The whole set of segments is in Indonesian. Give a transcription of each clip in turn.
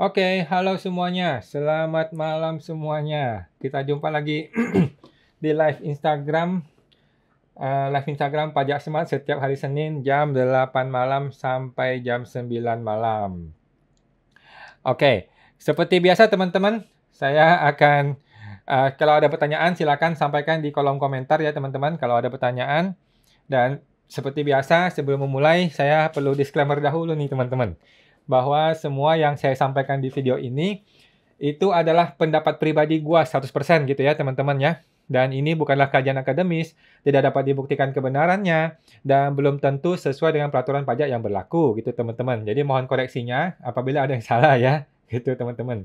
Oke, halo semuanya. Selamat malam semuanya. Kita jumpa lagi di live Instagram Pajak Smart setiap hari Senin jam 8 malam sampai jam 9 malam. Oke, seperti biasa teman-teman, saya akan kalau ada pertanyaan silakan sampaikan di kolom komentar ya teman-teman kalau ada pertanyaan. Dan seperti biasa sebelum memulai saya perlu disclaimer dahulu nih teman-teman, bahwa semua yang saya sampaikan di video ini itu adalah pendapat pribadi gua 100% gitu ya teman-teman ya. Dan ini bukanlah kajian akademis, tidak dapat dibuktikan kebenarannya, dan belum tentu sesuai dengan peraturan pajak yang berlaku gitu teman-teman. Jadi mohon koreksinya apabila ada yang salah ya, gitu teman-teman.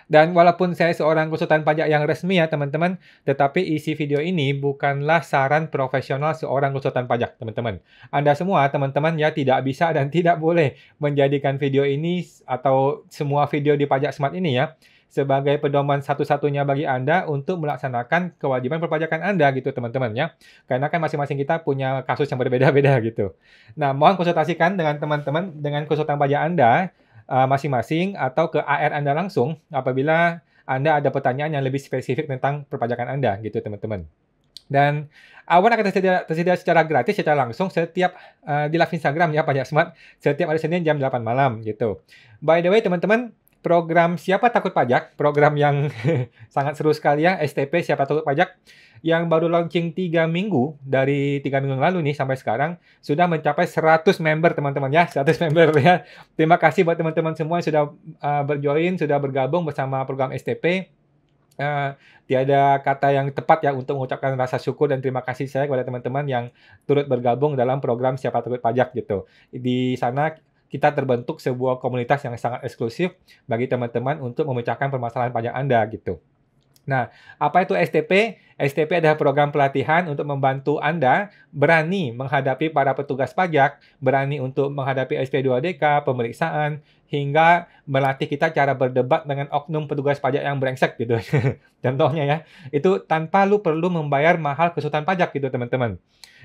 Dan walaupun saya seorang konsultan pajak yang resmi ya teman-teman, tetapi isi video ini bukanlah saran profesional seorang konsultan pajak teman-teman. Anda semua teman-teman ya tidak bisa dan tidak boleh menjadikan video ini atau semua video di Pajak Smart ini ya sebagai pedoman satu-satunya bagi Anda untuk melaksanakan kewajiban perpajakan Anda gitu teman-teman ya. Karena kan masing-masing kita punya kasus yang berbeda-beda gitu. Nah, mohon konsultasikan dengan teman-teman dengan konsultan pajak Anda masing-masing atau ke AR Anda langsung apabila Anda ada pertanyaan yang lebih spesifik tentang perpajakan Anda gitu teman-teman. Dan awan akan tersedia secara gratis secara langsung setiap di live Instagram ya Pajak Smart setiap hari Senin jam 8 malam gitu. By the way teman-teman, program Siapa Takut Pajak, program yang sangat seru sekali ya, STP Siapa Takut Pajak yang baru launching 3 minggu, dari 3 minggu yang lalu nih sampai sekarang, sudah mencapai 100 member teman-teman ya, 100 member ya. Terima kasih buat teman-teman semua yang sudah berjoin, sudah bergabung bersama program STP. Tiada kata yang tepat ya untuk mengucapkan rasa syukur dan terima kasih saya kepada teman-teman yang turut bergabung dalam program Siapa Takut Pajak gitu. Di sana kita terbentuk sebuah komunitas yang sangat eksklusif bagi teman-teman untuk memecahkan permasalahan pajak Anda gitu. Nah, apa itu STP? STP adalah program pelatihan untuk membantu Anda berani menghadapi para petugas pajak, berani untuk menghadapi SP2DK, pemeriksaan, hingga melatih kita cara berdebat dengan oknum petugas pajak yang brengsek gitu. Contohnya ya, itu tanpa lu perlu membayar mahal kesulitan pajak gitu teman-teman.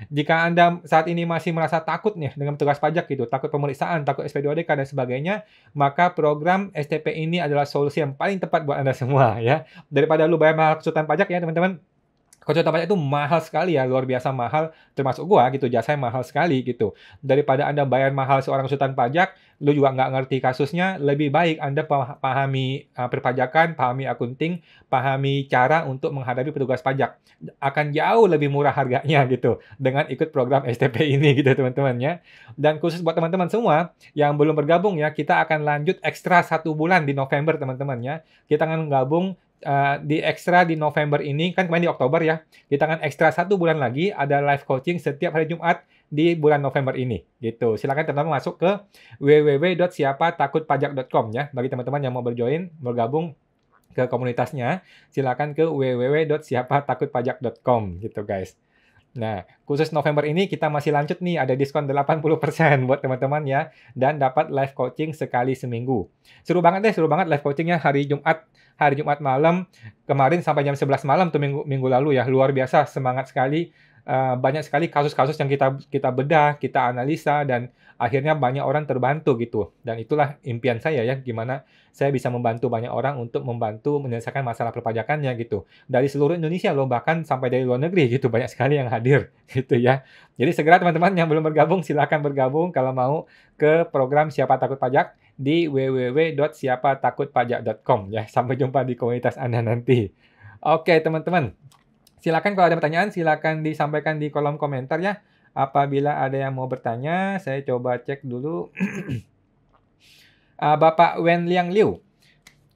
Jika Anda saat ini masih merasa takut nih dengan petugas pajak gitu, takut pemeriksaan, takut SP2DK dan sebagainya, maka program STP ini adalah solusi yang paling tepat buat Anda semua ya. Daripada lu bayar mahal konsultan pajak ya teman-teman. Konsultan pajak itu mahal sekali ya, luar biasa mahal, termasuk gua gitu, jasanya mahal sekali gitu. Daripada Anda bayar mahal seorang konsultan pajak, lu juga nggak ngerti kasusnya, lebih baik Anda pahami perpajakan, pahami akunting, pahami cara untuk menghadapi petugas pajak. Akan jauh lebih murah harganya gitu, dengan ikut program STP ini gitu teman-teman ya. Dan khusus buat teman-teman semua yang belum bergabung ya, kita akan lanjut ekstra 1 bulan di November teman-teman ya. Kita akan gabung di ekstra di November ini, kan kemarin di Oktober ya, kita akan ekstra 1 bulan lagi ada live coaching setiap hari Jumat di bulan November ini gitu. Silakan teman-teman masuk ke www.siapatakutpajak.com ya. Bagi teman-teman yang mau bergabung ke komunitasnya, silakan ke www.siapatakutpajak.com gitu guys. Nah, khusus November ini kita masih lanjut nih, ada diskon 80% buat teman-teman ya, dan dapat live coaching sekali seminggu. Seru banget live coachingnya hari Jumat malam, kemarin sampai jam 11 malam tuh minggu lalu ya, luar biasa, semangat sekali. Banyak sekali kasus-kasus yang kita bedah, kita analisa, dan akhirnya banyak orang terbantu gitu. Dan itulah impian saya ya, gimana saya bisa membantu banyak orang untuk membantu menyelesaikan masalah perpajakannya gitu. Dari seluruh Indonesia loh, bahkan sampai dari luar negeri gitu, banyak sekali yang hadir gitu ya. Jadi segera teman-teman yang belum bergabung, silakan bergabung kalau mau ke program Siapa Takut Pajak di www.siapatakutpajak.com ya. Sampai jumpa di komunitas Anda nanti. Oke teman-teman, silakan kalau ada pertanyaan, silakan disampaikan di kolom komentar ya. Apabila ada yang mau bertanya, saya coba cek dulu. Bapak Wen Liang Liu.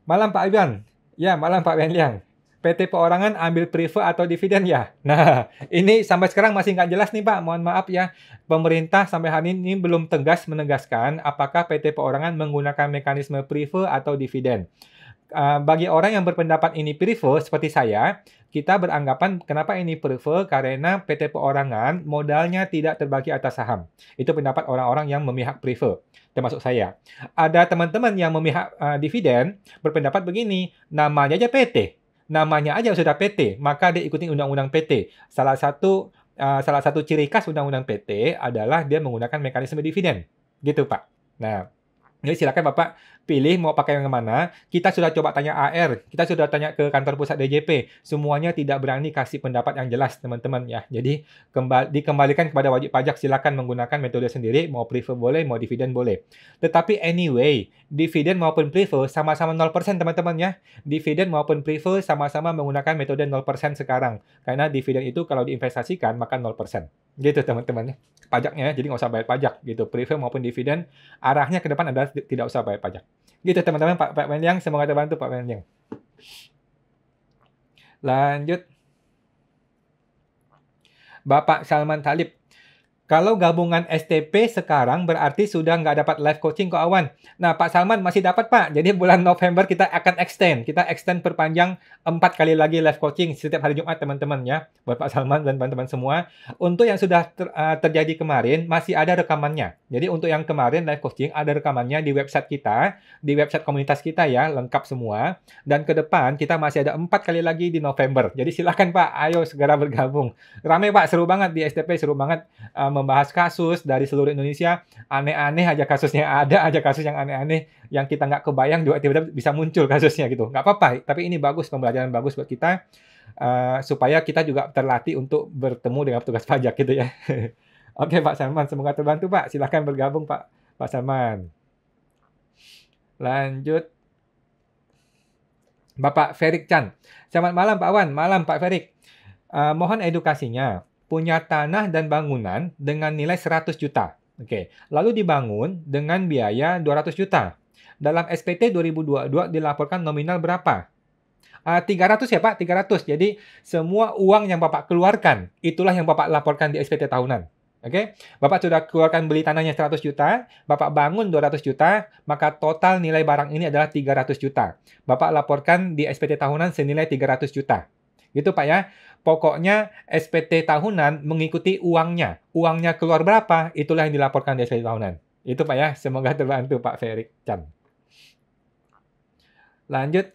Malam Pak Iwan. Ya, malam Pak Wen Liang. PT Perorangan ambil prefer atau dividen ya? Nah, ini sampai sekarang masih nggak jelas nih Pak. Mohon maaf ya. Pemerintah sampai hari ini belum tegas menegaskan apakah PT Perorangan menggunakan mekanisme prefer atau dividen. Bagi orang yang berpendapat ini prefer seperti saya, kita beranggapan kenapa ini prefer karena PT Perorangan modalnya tidak terbagi atas saham. Itu pendapat orang-orang yang memihak prefer, termasuk saya. Ada teman-teman yang memihak dividen berpendapat begini, namanya aja PT. Namanya aja sudah PT, maka dia ikuti undang-undang PT. Salah satu ciri khas undang-undang PT adalah dia menggunakan mekanisme dividen. Gitu, Pak. Nah, Jadi silakan Bapak pilih mau pakai yang mana. Kita sudah coba tanya AR, kita sudah tanya ke kantor pusat DJP. Semuanya tidak berani kasih pendapat yang jelas, teman-teman ya. Jadi dikembalikan kepada wajib pajak, silakan menggunakan metode sendiri, mau prefer boleh, mau dividen boleh. Tetapi anyway, dividen maupun prefer sama-sama 0%, teman-teman ya. Dividen maupun prefer sama-sama menggunakan metode 0% sekarang. Karena dividen itu kalau diinvestasikan maka 0%. Gitu teman-teman ya. Pajaknya, jadi nggak usah bayar pajak gitu. Prefer maupun dividen, arahnya ke depan adalah tidak usah bayar pajak. Gitu teman-teman, Pak Mendiang, semoga terbantu Pak Mendiang. Lanjut. Bapak Salman Talib. Kalau gabungan STP sekarang berarti sudah nggak dapat live coaching kok Awan. Nah, Pak Salman masih dapat Pak. Jadi bulan November kita akan extend. Kita extend perpanjang 4 kali lagi live coaching setiap hari Jumat teman-teman ya. Buat Pak Salman dan teman-teman semua. Untuk yang sudah terjadi kemarin masih ada rekamannya. Jadi untuk yang kemarin live coaching ada rekamannya di website kita, di website komunitas kita ya, lengkap semua. Dan ke depan kita masih ada 4 kali lagi di November. Jadi silakan Pak, ayo segera bergabung. Rame Pak, seru banget di STP, seru banget. Membahas kasus dari seluruh Indonesia, aneh-aneh aja kasusnya, ada aja kasus yang aneh-aneh yang kita nggak kebayang juga tiba-tiba bisa muncul kasusnya gitu. Nggak apa-apa, tapi ini bagus, pembelajaran bagus buat kita, supaya kita juga terlatih untuk bertemu dengan petugas pajak gitu ya. Oke Pak Salman, semoga terbantu Pak. Silahkan bergabung Pak Salman. Lanjut. Bapak Ferik Chan. Selamat malam Pak Wan, malam Pak Ferik. Mohon edukasinya. Punya tanah dan bangunan dengan nilai 100 juta. Oke, lalu dibangun dengan biaya 200 juta. Dalam SPT 2022 dilaporkan nominal berapa? 300 ya Pak, 300. Jadi semua uang yang Bapak keluarkan, itulah yang Bapak laporkan di SPT tahunan. Oke, Bapak sudah keluarkan beli tanahnya 100 juta, Bapak bangun 200 juta, maka total nilai barang ini adalah 300 juta. Bapak laporkan di SPT tahunan senilai 300 juta. Gitu Pak ya. Pokoknya SPT tahunan mengikuti uangnya. Uangnya keluar berapa, itulah yang dilaporkan di SPT tahunan. Itu Pak ya. Semoga terbantu Pak Ferik Chan. Lanjut,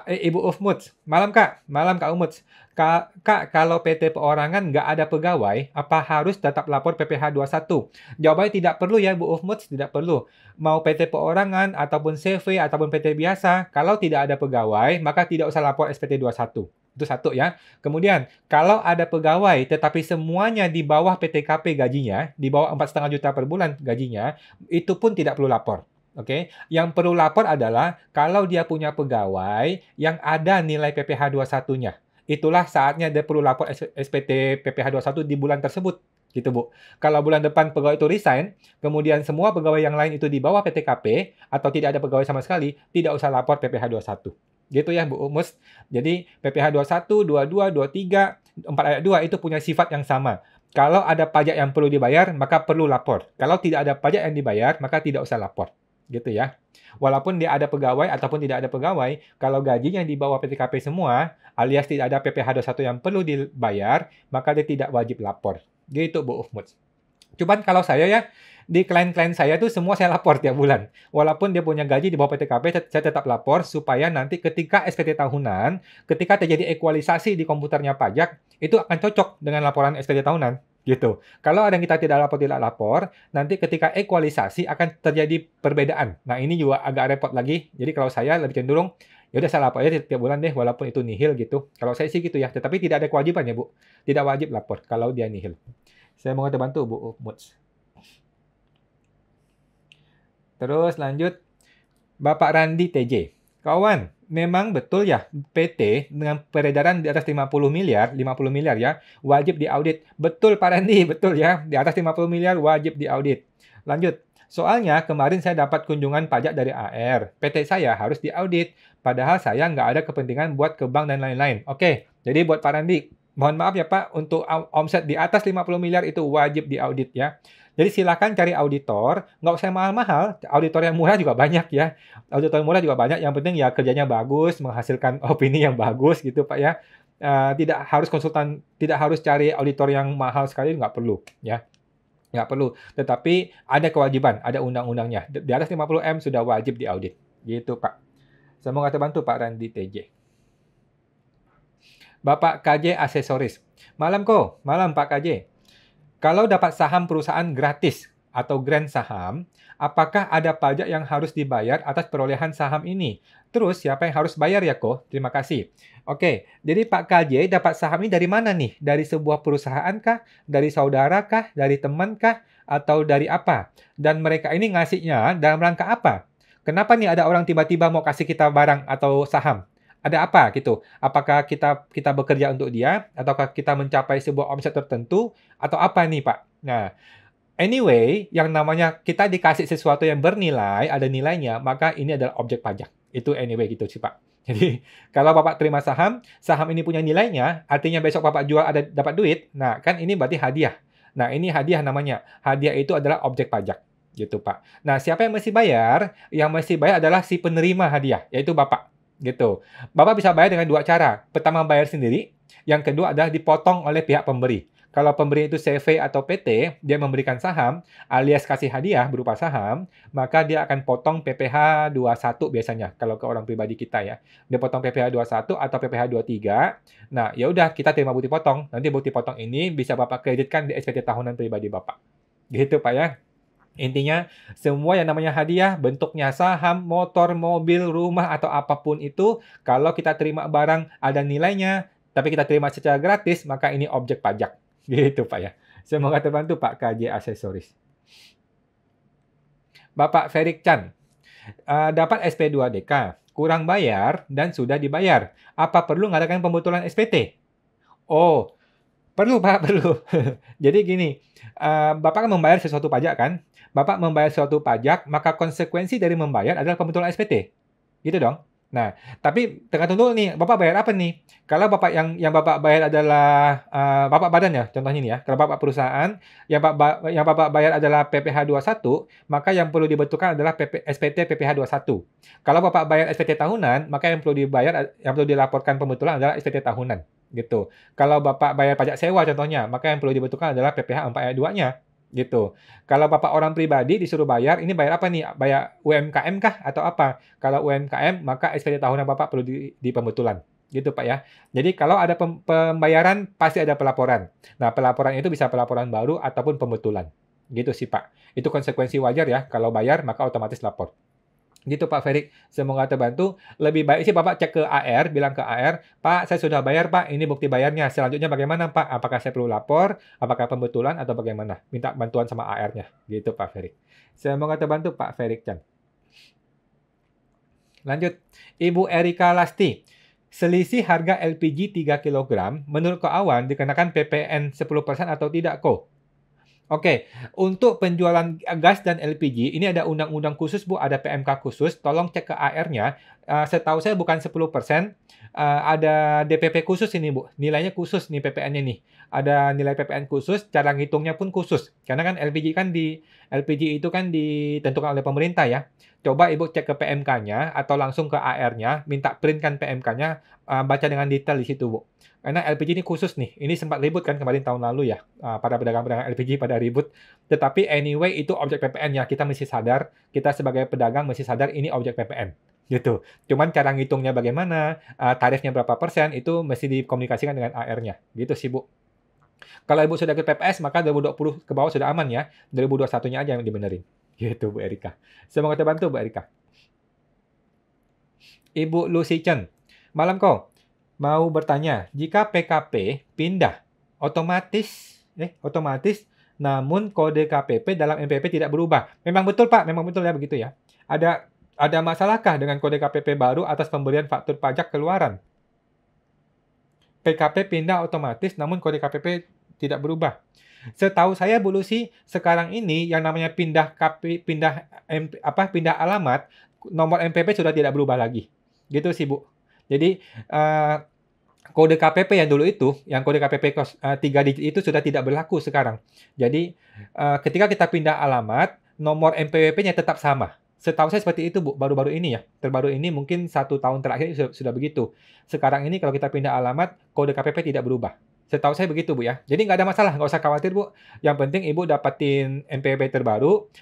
Ibu Ufmuts. Malam Kak. Malam Kak Umuts. Kak, kalau PT perorangan nggak ada pegawai, apa harus tetap lapor PPh 21? Jawabannya tidak perlu ya Bu Ufmuts, tidak perlu. Mau PT perorangan ataupun CV ataupun PT biasa, kalau tidak ada pegawai, maka tidak usah lapor SPT 21. Itu satu ya. Kemudian, kalau ada pegawai tetapi semuanya di bawah PTKP gajinya, di bawah 4,5 juta per bulan gajinya, itu pun tidak perlu lapor. Oke, yang perlu lapor adalah kalau dia punya pegawai yang ada nilai PPh 21-nya. Itulah saatnya dia perlu lapor SPT PPh 21 di bulan tersebut. Gitu, Bu. Kalau bulan depan pegawai itu resign, kemudian semua pegawai yang lain itu di bawah PTKP atau tidak ada pegawai sama sekali, tidak usah lapor PPh 21. Gitu ya Bu Umus. Jadi PPh 21, 22, 23, 4 ayat 2 itu punya sifat yang sama. Kalau ada pajak yang perlu dibayar, maka perlu lapor. Kalau tidak ada pajak yang dibayar, maka tidak usah lapor. Gitu ya. Walaupun dia ada pegawai ataupun tidak ada pegawai, kalau gajinya di bawah PTKP semua, alias tidak ada PPh 21 yang perlu dibayar, maka dia tidak wajib lapor. Gitu Bu Umus. Cuman kalau saya ya, di klien-klien saya tuh semua saya lapor tiap bulan. Walaupun dia punya gaji di bawah PTKP, saya tetap lapor supaya nanti ketika SPT tahunan, ketika terjadi ekualisasi di komputernya pajak, itu akan cocok dengan laporan SPT tahunan. Gitu. Kalau ada yang kita tidak lapor, nanti ketika ekualisasi akan terjadi perbedaan. Nah, ini juga agak repot lagi. Jadi kalau saya lebih cenderung, ya udah saya lapor aja tiap bulan deh, walaupun itu nihil gitu. Kalau saya sih gitu ya, tetapi tidak ada kewajiban ya Bu. Tidak wajib lapor kalau dia nihil. Saya mau terbantu Bu Muts. Terus lanjut, Bapak Randi TJ. Kawan, memang betul ya PT dengan peredaran di atas 50 miliar ya, wajib diaudit. Betul Pak Randi, betul ya. Di atas 50 miliar wajib diaudit. Lanjut, soalnya kemarin saya dapat kunjungan pajak dari AR. PT saya harus diaudit, padahal saya nggak ada kepentingan buat ke bank dan lain-lain. Oke, jadi buat Pak Randi, mohon maaf ya Pak, untuk omset di atas 50 miliar itu wajib diaudit ya. Jadi silakan cari auditor, nggak usah mahal-mahal, auditor yang murah juga banyak ya. Auditor yang murah juga banyak, yang penting ya kerjanya bagus, menghasilkan opini yang bagus gitu Pak ya. Tidak harus tidak harus cari auditor yang mahal sekali, nggak perlu ya. Nggak perlu, tetapi ada kewajiban, ada undang-undangnya. Di atas 50M sudah wajib diaudit. Gitu Pak. Semoga terbantu Pak Randi TJ. Bapak KJ Aksesoris. Malam Pak KJ. Kalau dapat saham perusahaan gratis, atau grant saham, apakah ada pajak yang harus dibayar atas perolehan saham ini? Terus siapa yang harus bayar ya, Ko? Terima kasih. Oke, jadi Pak KJ dapat saham ini dari mana nih? Dari sebuah perusahaan kah? Dari saudara kah? Dari teman kah? Atau dari apa? Dan mereka ini ngasihnya dalam rangka apa? Kenapa nih ada orang tiba-tiba mau kasih kita barang atau saham? Ada apa gitu? Apakah kita bekerja untuk dia, ataukah kita mencapai sebuah omset tertentu, atau apa nih, Pak? Nah, anyway, yang namanya kita dikasih sesuatu yang bernilai, ada nilainya, maka ini adalah objek pajak. Itu anyway gitu sih, Pak. Jadi, kalau Bapak terima saham, saham ini punya nilainya, artinya besok Bapak jual ada dapat duit, nah kan ini berarti hadiah. Nah, ini hadiah namanya. Hadiah itu adalah objek pajak. Gitu, Pak. Nah, siapa yang mesti bayar? Yang mesti bayar adalah si penerima hadiah, yaitu Bapak. Gitu. Bapak bisa bayar dengan dua cara. Pertama, bayar sendiri. Yang kedua adalah dipotong oleh pihak pemberi. Kalau pemberi itu CV atau PT, dia memberikan saham, alias kasih hadiah berupa saham, maka dia akan potong PPh 21 biasanya, kalau ke orang pribadi kita ya. Dia potong PPh 21 atau PPh 23. Nah, ya udah kita terima bukti potong. Nanti bukti potong ini bisa Bapak kreditkan di SPT tahunan pribadi Bapak. Gitu, Pak ya. Intinya, semua yang namanya hadiah, bentuknya saham, motor, mobil, rumah, atau apapun itu, kalau kita terima barang ada nilainya, tapi kita terima secara gratis, maka ini objek pajak. Gitu, Pak ya. Semoga terbantu, Pak KJ Aksesoris. Bapak Ferik Chan, dapat SP2DK, kurang bayar, dan sudah dibayar. Apa perlu mengadakan pembetulan SPT? Oh, perlu, Pak, perlu. Jadi gini, Bapak kan membayar sesuatu pajak kan? Bapak membayar suatu pajak, maka konsekuensi dari membayar adalah pembetulan SPT. Gitu dong. Nah, tapi tergantung dulu nih, Bapak bayar apa nih? Kalau Bapak yang Bapak bayar adalah Bapak badan ya, contohnya nih ya. Kalau Bapak perusahaan, yang Bapak bayar adalah PPh 21, maka yang perlu dibetulkan adalah SPT PPh 21. Kalau Bapak bayar SPT tahunan, maka yang perlu dilaporkan pembetulan adalah SPT tahunan, gitu. Kalau Bapak bayar pajak sewa contohnya, maka yang perlu dibetulkan adalah PPh 4 ayat 2-nya. Gitu. Kalau Bapak orang pribadi disuruh bayar, ini bayar apa nih? Bayar UMKM kah atau apa? Kalau UMKM, maka SPT tahunan Bapak perlu di pembetulan. Gitu, Pak ya. Jadi kalau ada pembayaran, pasti ada pelaporan. Nah, pelaporan itu bisa pelaporan baru ataupun pembetulan. Gitu sih, Pak. Itu konsekuensi wajar ya. Kalau bayar, maka otomatis lapor. Gitu Pak Ferik, semoga terbantu. Lebih baik sih Bapak cek ke AR, bilang ke AR, Pak saya sudah bayar Pak, ini bukti bayarnya. Selanjutnya bagaimana Pak? Apakah saya perlu lapor? Apakah pembetulan atau bagaimana? Minta bantuan sama AR-nya. Gitu Pak Ferik. Semoga terbantu Pak Ferik Chan. Lanjut, Ibu Erika Lasti. Selisih harga LPG 3 kg, menurut Ko Awan dikenakan PPN 10% atau tidak Ko? Oke, untuk penjualan gas dan LPG, ini ada undang-undang khusus, Bu, ada PMK khusus. Tolong cek ke AR-nya. Setahu saya bukan 10%, ada DPP khusus ini, Bu. Nilainya khusus nih PPN-nya nih. Ada nilai PPN khusus, cara ngitungnya pun khusus. Karena kan LPG itu kan ditentukan oleh pemerintah ya. Coba Ibu cek ke PMK-nya atau langsung ke AR-nya, minta print-kan PMK-nya, baca dengan detail di situ, Bu. Karena LPG ini khusus nih. Ini sempat ribut kan kemarin tahun lalu ya. Para pedagang-pedagang LPG pada ribut. Tetapi anyway itu objek PPN ya. Kita mesti sadar, kita sebagai pedagang mesti sadar ini objek PPN. Gitu. Cuman cara ngitungnya bagaimana, tarifnya berapa persen, itu mesti dikomunikasikan dengan AR-nya. Gitu sih, Bu. Kalau Ibu sudah ke PPS, maka 2020 ke bawah sudah aman ya. 2021-nya aja yang dibenerin. Gitu, Bu Erika. Semoga terbantu, Bu Erika. Ibu Lucy Chen. Malam kok. Mau bertanya, jika PKP pindah otomatis namun kode KPP dalam MPP tidak berubah. Memang betul Pak, memang betul ya begitu ya. Ada masalahkah dengan kode KPP baru atas pemberian faktur pajak keluaran? PKP pindah otomatis namun kode KPP tidak berubah. Setahu saya Bu Lucy, sekarang ini yang namanya pindah alamat, nomor MPP sudah tidak berubah lagi. Gitu sih Bu. Jadi kode KPP yang dulu itu, yang kode KPP 3 digit itu sudah tidak berlaku sekarang. Jadi ketika kita pindah alamat, nomor MPWP-nya tetap sama. Setahu saya seperti itu Bu, baru-baru ini ya. Terbaru ini mungkin 1 tahun terakhir sudah begitu. Sekarang ini kalau kita pindah alamat, kode KPP tidak berubah. Setahu saya begitu Bu ya. Jadi nggak ada masalah, nggak usah khawatir Bu. Yang penting Ibu dapatin MPWP terbaru,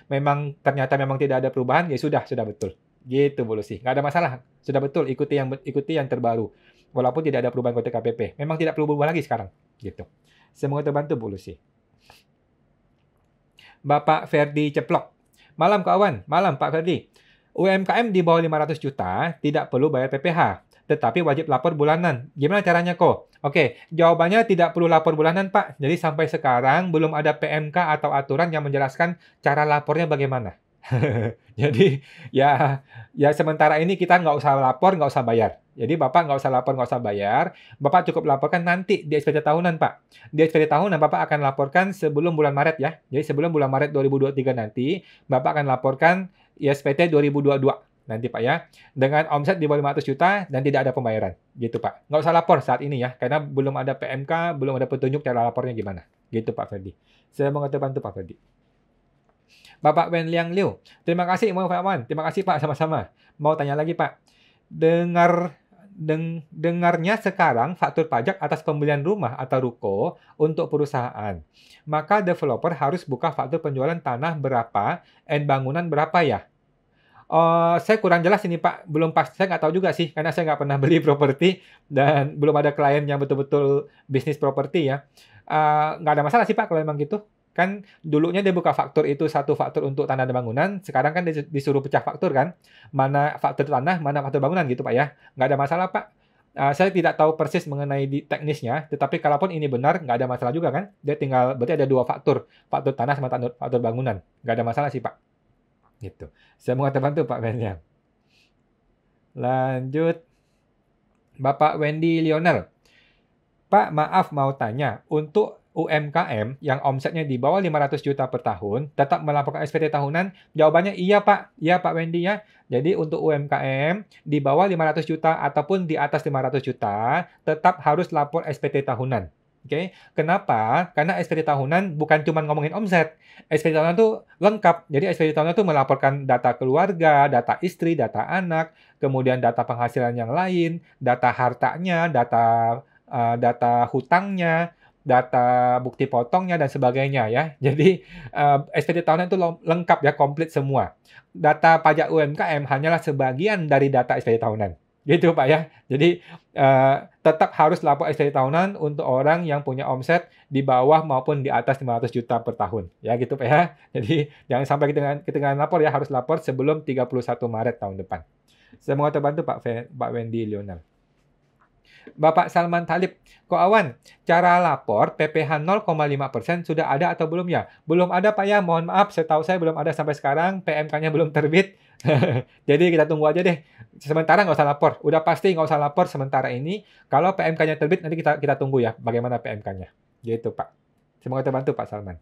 ternyata memang tidak ada perubahan, ya sudah betul. Gitu Bu Lucy. Nggak ada masalah. Sudah betul, ikuti yang terbaru. Walaupun tidak ada perubahan kode KPP. Memang tidak perlu berubah lagi sekarang. Gitu. Semoga terbantu Bu Lucy. Bapak Ferdi Ceplok. Malam kawan, malam Pak Ferdi. UMKM di bawah 500 juta tidak perlu bayar PPh, tetapi wajib lapor bulanan. Gimana caranya kok? Oke, jawabannya tidak perlu lapor bulanan Pak. Jadi sampai sekarang belum ada PMK atau aturan yang menjelaskan cara lapornya bagaimana. Jadi ya sementara ini kita nggak usah lapor, nggak usah bayar. Jadi Bapak nggak usah lapor, nggak usah bayar. Bapak cukup laporkan nanti di SPT tahunan, Pak. Di SPT tahunan Bapak akan laporkan sebelum bulan Maret ya. Jadi sebelum bulan Maret 2023 nanti, Bapak akan laporkan ISPT 2022 nanti Pak ya. Dengan omset di bawah 500 juta dan tidak ada pembayaran. Gitu Pak. Nggak usah lapor saat ini ya. Karena belum ada PMK, belum ada petunjuk cara lapornya gimana. Gitu Pak Ferdi. Semoga terbantu Pak Ferdi. Bapak Wen Liang Liu. Terima kasih Mo Fakwan. Terima kasih Pak sama-sama. Mau tanya lagi Pak. Dengarnya sekarang faktur pajak atas pembelian rumah atau ruko untuk perusahaan. Maka developer harus buka faktur penjualan tanah berapa dan bangunan berapa ya? Saya kurang jelas ini Pak, belum pas. Saya nggak tahu juga sih, karena saya nggak pernah beli properti dan belum ada klien yang betul-betul bisnis properti ya. Nggak ada masalah sih Pak kalau memang gitu. Kan dulunya dia buka faktur itu satu faktur untuk tanah dan bangunan, sekarang kan disuruh pecah faktur kan. Mana faktur tanah, mana faktur bangunan gitu Pak ya. Nggak ada masalah Pak. Saya tidak tahu persis mengenai teknisnya, tetapi kalaupun ini benar, nggak ada masalah juga kan. Dia tinggal, berarti ada dua faktur, faktur tanah sama faktur bangunan. Nggak ada masalah sih Pak. Gitu. Semoga terbantu Pak Benjam. Lanjut. Bapak Wendy Lionel. Pak, maaf mau tanya, untuk UMKM yang omsetnya di bawah 500 juta per tahun, tetap melaporkan SPT tahunan? Jawabannya iya Pak. Iya Pak Wendy ya. Jadi untuk UMKM di bawah 500 juta ataupun di atas 500 juta, tetap harus lapor SPT tahunan. Oke, kenapa? Karena SPT tahunan bukan cuma ngomongin omset. SPT tahunan itu lengkap. Jadi SPT tahunan itu melaporkan data keluarga, data istri, data anak, kemudian data penghasilan yang lain, data hartanya, data hutangnya, data bukti potongnya, dan sebagainya ya. Jadi SPT tahunan itu lengkap ya, komplit semua. Data pajak UMKM hanyalah sebagian dari data SPT tahunan. Gitu Pak ya. Jadi tetap harus lapor SPT tahunan untuk orang yang punya omset di bawah maupun di atas 500 juta per tahun. Ya gitu Pak ya. Jadi jangan sampai ketinggalan lapor ya, harus lapor sebelum 31 Maret tahun depan. Semoga terbantu Pak Wendy Lionel. Bapak Salman Talib, Ko Awan, cara lapor PPh 0,5% sudah ada atau belum ya? Belum ada Pak ya, mohon maaf, setahu saya belum ada sampai sekarang, PMK-nya belum terbit. Jadi kita tunggu aja deh. Sementara nggak usah lapor, udah pasti nggak usah lapor sementara ini. Kalau PMK-nya terbit, nanti kita tunggu ya, bagaimana PMK-nya. Gitu Pak. Semoga terbantu Pak Salman.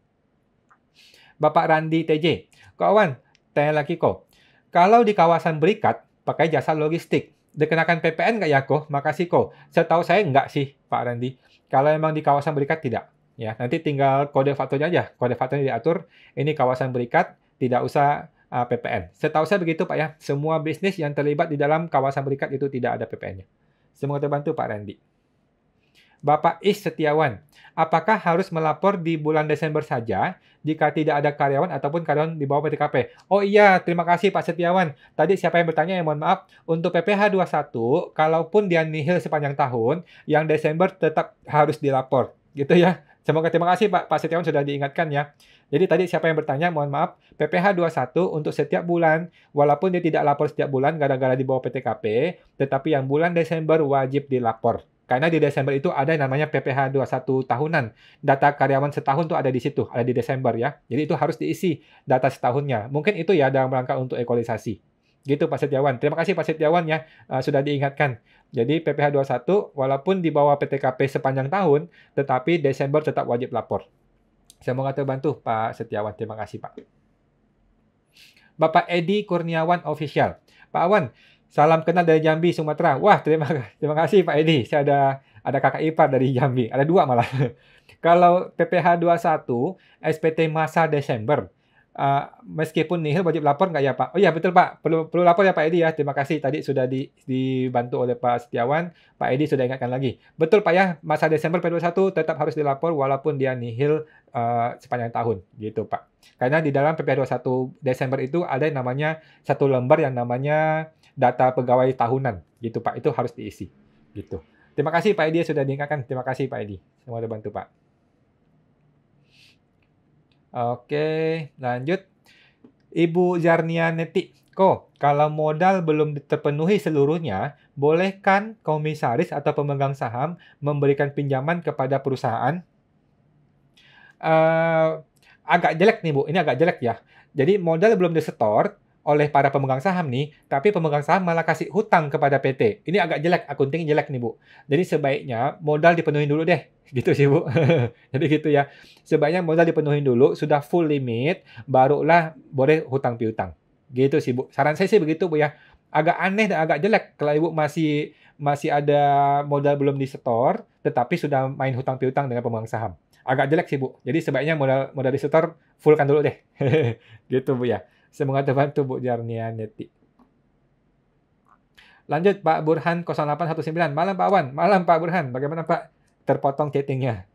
Bapak Randi TJ, Ko Awan, tanya lagi kok. Kalau di kawasan berikat, pakai jasa logistik, dikenakan PPN nggak ya kok? Makasih kok. Setahu saya nggak sih Pak Randi. Kalau memang di kawasan berikat tidak. Ya, nanti tinggal kode fakturnya aja. Kode fakturnya diatur. Ini kawasan berikat, tidak usah PPN. Setahu saya begitu Pak ya. Semua bisnis yang terlibat di dalam kawasan berikat itu tidak ada PPN-nya. Semoga terbantu Pak Randi. Bapak Is Setiawan, apakah harus melapor di bulan Desember saja jika tidak ada karyawan ataupun karyawan di bawah PTKP? Oh iya, terima kasih Pak Setiawan. Tadi siapa yang bertanya ya, mohon maaf. Untuk PPh 21, kalaupun dia nihil sepanjang tahun, yang Desember tetap harus dilapor. Gitu ya. Semoga terima kasih Pak Setiawan sudah diingatkan ya. Jadi tadi siapa yang bertanya, mohon maaf, PPh 21 untuk setiap bulan, walaupun dia tidak lapor setiap bulan gara-gara di bawah PTKP, tetapi yang bulan Desember wajib dilapor. Karena di Desember itu ada yang namanya PPh 21 tahunan. Data karyawan setahun tuh ada di situ, ada di Desember ya. Jadi itu harus diisi data setahunnya. Mungkin itu ya dalam rangka untuk equalisasi. Gitu Pak Setiawan. Terima kasih Pak Setiawan ya, sudah diingatkan. Jadi PPh 21 walaupun di bawah PTKP sepanjang tahun, tetapi Desember tetap wajib lapor. Semoga terbantu Pak Setiawan. Terima kasih Pak. Bapak Edi Kurniawan Official. Pak Awan, salam kenal dari Jambi, Sumatera. Wah, terima kasih Pak Edi. Saya ada kakak ipar dari Jambi. Ada dua malah. Kalau PPh 21, SPT masa Desember, meskipun nihil wajib lapor nggak ya Pak? Oh iya betul Pak, perlu lapor ya Pak Edi ya. Terima kasih tadi sudah dibantu oleh Pak Setiawan. Pak Edi sudah ingatkan lagi. Betul Pak ya, masa Desember P21 tetap harus dilapor walaupun dia nihil sepanjang tahun gitu Pak. Karena di dalam PPh 21 Desember itu ada yang namanya satu lembar yang namanya data pegawai tahunan gitu Pak. Itu harus diisi gitu. Terima kasih Pak Edi sudah diingatkan. Terima kasih Pak Edi. Semoga terbantu Pak. Oke, lanjut. Ibu Zarnianetti. Kalau modal belum terpenuhi seluruhnya, boleh kan komisaris atau pemegang saham memberikan pinjaman kepada perusahaan? Eh, Agak jelek nih Bu, ini agak jelek ya. Jadi modal belum disetor oleh para pemegang saham nih, tapi pemegang saham malah kasih hutang kepada PT. Ini agak jelek, akunting jelek nih Bu. Jadi sebaiknya modal dipenuhi dulu deh, gitu sih Bu. Jadi gitu ya. Sebaiknya modal dipenuhi dulu, sudah full limit, barulah boleh hutang piutang. Gitu sih Bu. Saran saya sih begitu Bu ya. Agak aneh dan agak jelek kalau Ibu masih masih ada modal belum disetor, tetapi sudah main hutang piutang dengan pemegang saham. Agak jelek sih Bu. Jadi sebaiknya modal modal disetor fullkan dulu deh. Gitu Bu ya. Semoga terbantu Bu Jarnianetti. Lanjut Pak Burhan 0819. Malam Pak Wan. Malam Pak Burhan. Bagaimana Pak? Terpotong chattingnya.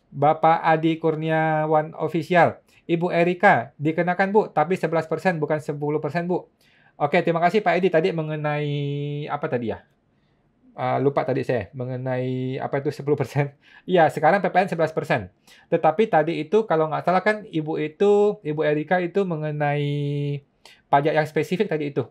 Bapak Adi Kurniawan Official. Ibu Erika, dikenakan Bu, tapi 11% bukan 10% Bu. Oke, terima kasih Pak Edi tadi mengenai apa tadi ya? Lupa tadi saya, mengenai apa itu 10%. Iya, sekarang PPN 11%. Tetapi tadi itu kalau nggak salah kan Ibu Erika itu mengenai pajak yang spesifik tadi itu.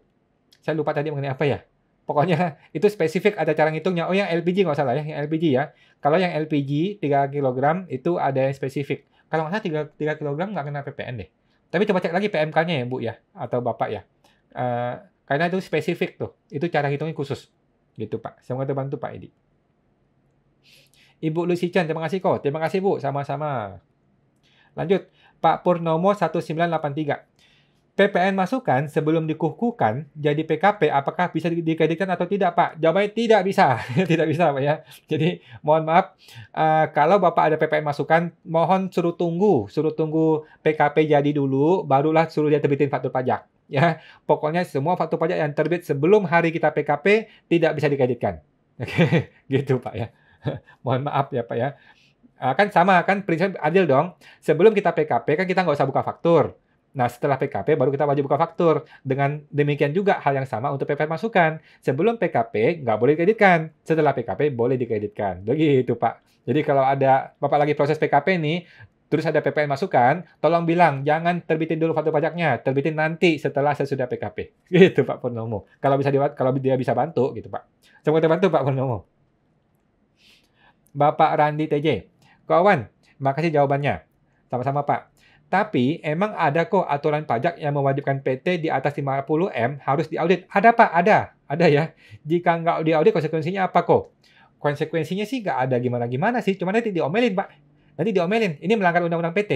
Saya lupa tadi mengenai apa ya. Pokoknya itu spesifik ada cara ngitungnya. Oh, yang LPG nggak salah ya, yang LPG ya. Kalau yang LPG 3 kilogram itu ada yang spesifik. Kalau nggak salah 3 kilogram nggak kena PPN deh. Tapi coba cek lagi PMK-nya ya Bu ya, atau Bapak ya. Karena itu spesifik tuh. Itu cara hitungnya khusus. Gitu Pak. Semoga terbantu Pak Edi. Ibu Lucy Chan, terima kasih kok. Terima kasih Bu, sama-sama. Lanjut, Pak Purnomo 1983. PPN masukan sebelum dikukuhkan jadi PKP, apakah bisa dikreditkan atau tidak, Pak? Jawabannya tidak bisa, tidak bisa, Pak ya. Jadi mohon maaf, kalau Bapak ada PPN masukan, mohon suruh tunggu PKP jadi dulu, barulah suruh dia terbitin faktur pajak. Ya, pokoknya semua faktur pajak yang terbit sebelum hari kita PKP tidak bisa dikreditkan. Oke, gitu Pak ya. Mohon maaf ya Pak ya. Kan sama kan prinsip adil dong. Sebelum kita PKP kan kita nggak usah buka faktur. Nah, setelah PKP baru kita wajib buka faktur. Dengan demikian juga hal yang sama untuk PPN masukan. Sebelum PKP nggak boleh dikreditkan. Setelah PKP boleh dikreditkan. Begitu, Pak. Jadi kalau ada Bapak lagi proses PKP nih, terus ada PPN masukan, tolong bilang jangan terbitin dulu faktur pajaknya, terbitin nanti setelah sesudah PKP. Gitu, Pak Purnomo. Kalau dia bisa bantu gitu, Pak. Semoga terbantu, Pak Purnomo. Bapak Randi TJ. Kawan, makasih jawabannya. Sama-sama, Pak. Tapi emang ada kok aturan pajak yang mewajibkan PT di atas 50M harus diaudit. Ada Pak, ada. Ada ya. Jika nggak diaudit konsekuensinya apa kok? Konsekuensinya sih nggak ada gimana-gimana sih. Cuma nanti diomelin Pak. Nanti diomelin. Ini melanggar undang-undang PT.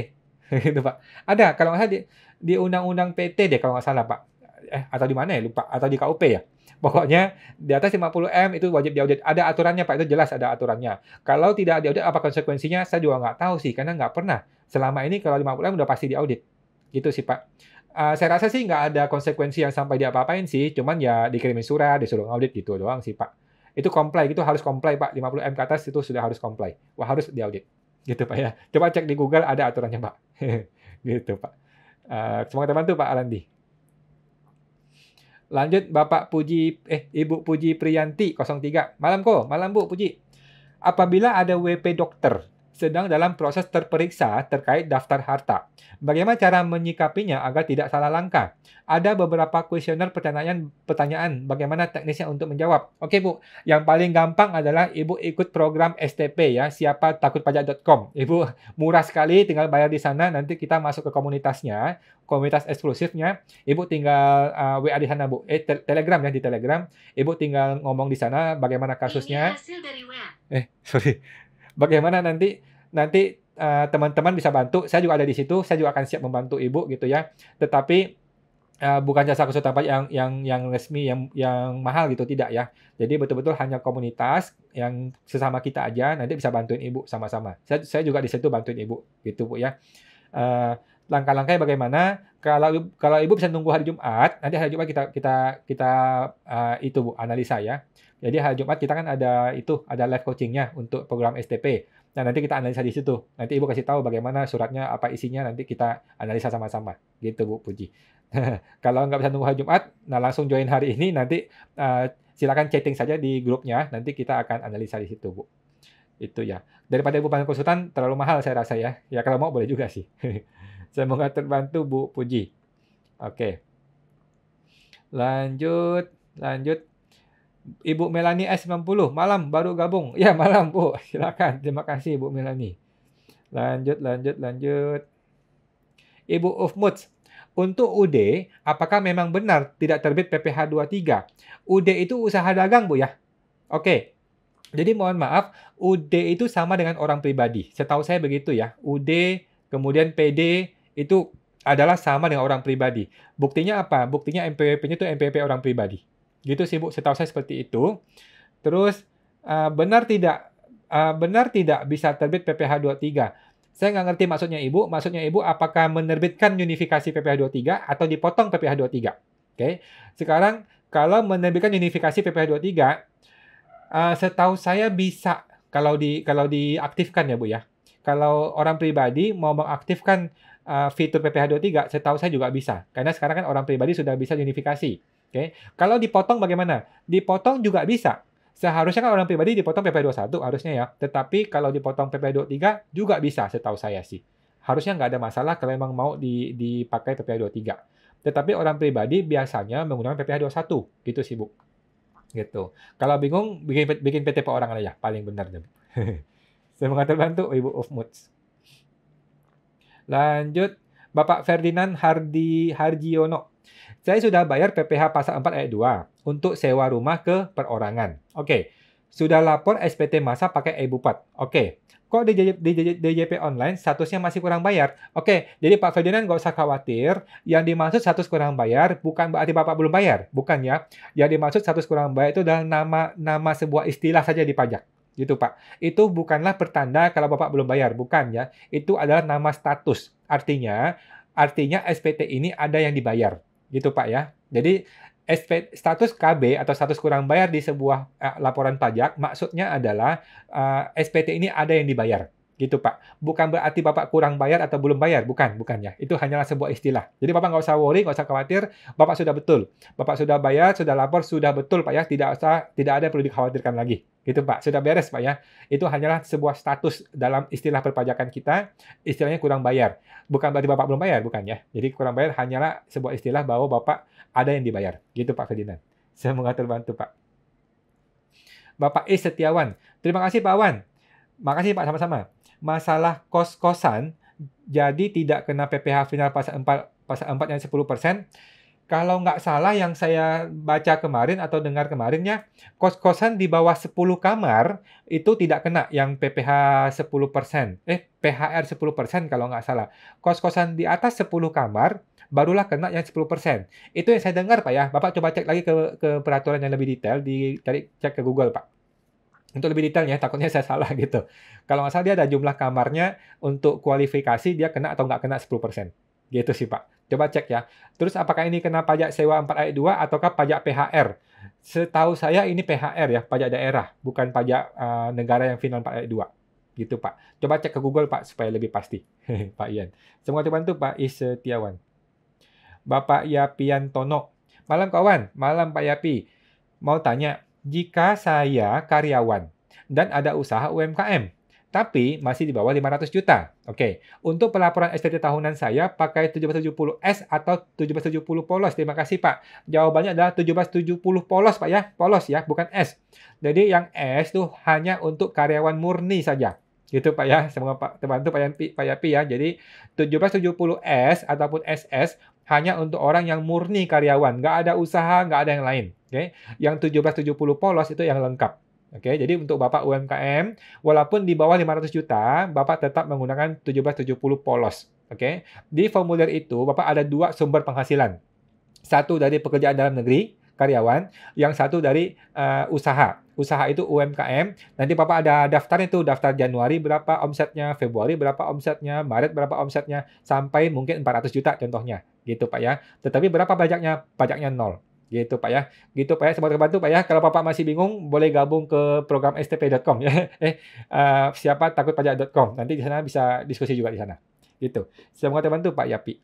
Gitu Pak. Ada. Kalau nggak salah di undang-undang PT deh kalau nggak salah Pak. Atau di mana ya? Lupa. Atau di KUP ya. Pokoknya di atas 50M itu wajib diaudit. Ada aturannya Pak. Itu jelas ada aturannya. Kalau tidak diaudit apa konsekuensinya? Saya juga nggak tahu sih. Karena nggak pernah. Selama ini kalau 50M udah pasti diaudit. Gitu sih Pak. Saya rasa sih nggak ada konsekuensi yang sampai diapa-apain sih. Cuman ya dikirimin surat, disuruh audit gitu doang sih Pak. Itu comply, itu harus comply Pak. 50M ke atas itu sudah harus comply. Wah harus diaudit. Gitu Pak ya. Coba cek di Google ada aturannya Pak. Gitu Pak. Semoga terbantu Pak Arandi. Lanjut Bapak Ibu Puji Priyanti 03. Malam kok, malam Bu Puji. Apabila ada WP dokter sedang dalam proses terperiksa terkait daftar harta, bagaimana cara menyikapinya agar tidak salah langkah? Ada beberapa kuesioner pertanyaan bagaimana teknisnya untuk menjawab. Oke Bu, yang paling gampang adalah Ibu ikut program STP ya, siapatakutpajak.com. Ibu murah sekali, tinggal bayar di sana, nanti kita masuk ke komunitasnya, komunitas eksklusifnya. Ibu tinggal WA di sana Bu, Telegram ya, di Telegram. Ibu tinggal ngomong di sana bagaimana kasusnya. Ini hasil dari WA. Sorry. Bagaimana nanti teman-teman bisa bantu. Saya juga ada di situ. Saya juga akan siap membantu Ibu gitu ya. Tetapi bukan jasa konsultan pajak yang resmi yang mahal gitu tidak ya. Jadi betul-betul hanya komunitas yang sesama kita aja nanti bisa bantuin Ibu sama-sama. Saya juga di situ bantuin Ibu gitu Bu ya. Langkah-langkahnya bagaimana? Kalau Ibu bisa nunggu hari Jumat, nanti hari Jumat kita itu Bu analisa ya. Jadi hari Jumat kita kan ada live coachingnya untuk program STP. Nah nanti kita analisa di situ. Nanti Ibu kasih tahu bagaimana suratnya, apa isinya, nanti kita analisa sama-sama. Gitu Bu Puji. Kalau nggak bisa nunggu hari Jumat, nah langsung join hari ini. Nanti silakan chatting saja di grupnya. Nanti kita akan analisa di situ Bu. Itu ya. Daripada Ibu panggil konsultan terlalu mahal saya rasa ya. Ya kalau mau boleh juga sih. Semoga terbantu Bu Puji. Oke. Lanjut, lanjut. Ibu Melani S90, malam baru gabung. Ya, malam, Bu. Silakan. Terima kasih, Bu Melani. Lanjut, lanjut, lanjut. Ibu Ufmuts, untuk UD, apakah memang benar tidak terbit PPh 23? UD itu usaha dagang, Bu ya? Oke. Jadi mohon maaf, UD itu sama dengan orang pribadi. Setahu saya begitu ya. UD, kemudian PD, itu adalah sama dengan orang pribadi. Buktinya apa? Buktinya NPWP-nya itu NPWP orang pribadi. Gitu sih Bu, setahu saya seperti itu. Terus benar tidak bisa terbit PPh 23? Saya nggak ngerti maksudnya Ibu. Maksudnya Ibu apakah menerbitkan unifikasi PPh 23 atau dipotong PPh 23? Oke. Sekarang kalau menerbitkan unifikasi PPh 23, setahu saya bisa kalau diaktifkan ya Bu ya. Kalau orang pribadi mau mengaktifkan fitur PPh 23, setahu saya juga bisa. Karena sekarang kan orang pribadi sudah bisa unifikasi. Oke. Kalau dipotong bagaimana? Dipotong juga bisa. Seharusnya kan orang pribadi dipotong PPh 21 harusnya ya. Tetapi kalau dipotong PPh 23 juga bisa setahu saya sih. Harusnya nggak ada masalah kalau memang mau dipakai PPh 23. Tetapi orang pribadi biasanya menggunakan PPh 21. Gitu sih Bu. Gitu. Kalau bingung, bikin PT perorangan aja. Paling benar. Semoga terbantu Ibu Ufmuts. Lanjut, Bapak Ferdinand Harjiono. Saya sudah bayar PPh pasal 4 ayat 2 untuk sewa rumah ke perorangan. Oke. Sudah lapor SPT masa pakai e-Bupati. Oke. Kok di DJP online statusnya masih kurang bayar? Oke, jadi Pak Ferdinand nggak usah khawatir. Yang dimaksud status kurang bayar bukan berarti Bapak belum bayar. Bukan ya. Yang dimaksud status kurang bayar itu adalah nama sebuah istilah saja di pajak. Gitu Pak. Itu bukanlah pertanda kalau Bapak belum bayar. Bukan ya. Itu adalah nama status. Artinya SPT ini ada yang dibayar. Gitu Pak ya. Jadi status KB atau status kurang bayar di sebuah laporan pajak maksudnya adalah SPT ini ada yang dibayar. Gitu Pak. Bukan berarti Bapak kurang bayar atau belum bayar. Bukan ya. Itu hanyalah sebuah istilah. Jadi Bapak nggak usah worry, nggak usah khawatir. Bapak sudah betul. Bapak sudah bayar, sudah lapor, sudah betul Pak ya. Tidak ada yang perlu dikhawatirkan lagi. Gitu Pak. Sudah beres Pak ya. Itu hanyalah sebuah status dalam istilah perpajakan kita. Istilahnya kurang bayar. Bukan berarti Bapak belum bayar, bukan ya. Jadi kurang bayar hanyalah sebuah istilah bahwa Bapak ada yang dibayar. Gitu Pak Ferdinand. Semoga terbantu Pak. Bapak Is Setiawan. Terima kasih Pak Wan. Makasih Pak, sama-sama. Masalah kos-kosan, jadi tidak kena PPh final pasal 4 yang 10%. Kalau nggak salah yang saya baca kemarin atau dengar kemarin ya, kos-kosan di bawah 10 kamar itu tidak kena yang PPh 10%. PHR 10% kalau nggak salah. Kos-kosan di atas 10 kamar barulah kena yang 10%. Itu yang saya dengar Pak ya. Bapak coba cek lagi ke peraturan yang lebih detail, cek ke Google Pak. Untuk lebih detailnya, takutnya saya salah gitu. Kalau nggak salah dia ada jumlah kamarnya untuk kualifikasi dia kena atau nggak kena 10%. Gitu sih Pak. Coba cek ya. Terus apakah ini kena pajak sewa 4 ayat 2 ataukah pajak PHR? Setahu saya ini PHR ya, pajak daerah, bukan pajak negara yang final 4 ayat 2. Gitu Pak. Coba cek ke Google Pak supaya lebih pasti. Pak Ian. Semoga terbantu Pak Is Setiawan. Bapak Yapiantono. Malam kawan, malam Pak Yapi. Mau tanya, jika saya karyawan dan ada usaha UMKM, tapi masih di bawah 500 juta. Oke, untuk pelaporan SPT tahunan saya pakai 1770S atau 1770 polos. Terima kasih Pak. Jawabannya adalah 1770 polos Pak ya. Polos ya, bukan S. Jadi yang S itu hanya untuk karyawan murni saja. Gitu Pak ya. Semoga Pak terbantu Pak Yapi ya. Jadi 1770S ataupun SS hanya untuk orang yang murni karyawan. Nggak ada usaha, nggak ada yang lain. Oke. Yang 1770 polos itu yang lengkap. Oke, jadi untuk Bapak UMKM, walaupun di bawah 500 juta, Bapak tetap menggunakan 1770 polos. Oke, di formulir itu Bapak ada 2 sumber penghasilan. Satu dari pekerjaan dalam negeri, karyawan, yang satu dari usaha. Usaha itu UMKM. Nanti Bapak ada daftarnya itu, daftar Januari berapa omsetnya, Februari berapa omsetnya, Maret berapa omsetnya, sampai mungkin 400 juta contohnya. Gitu Pak ya. Tetapi berapa pajaknya? Pajaknya 0. Gitu Pak ya. Gitu Pak ya. Semoga terbantu Pak ya. Kalau Bapak masih bingung, boleh gabung ke program stp.com ya. Siapa takut pajak.com. Nanti di sana bisa diskusi juga di sana. Gitu. Semoga terbantu Pak Yapi.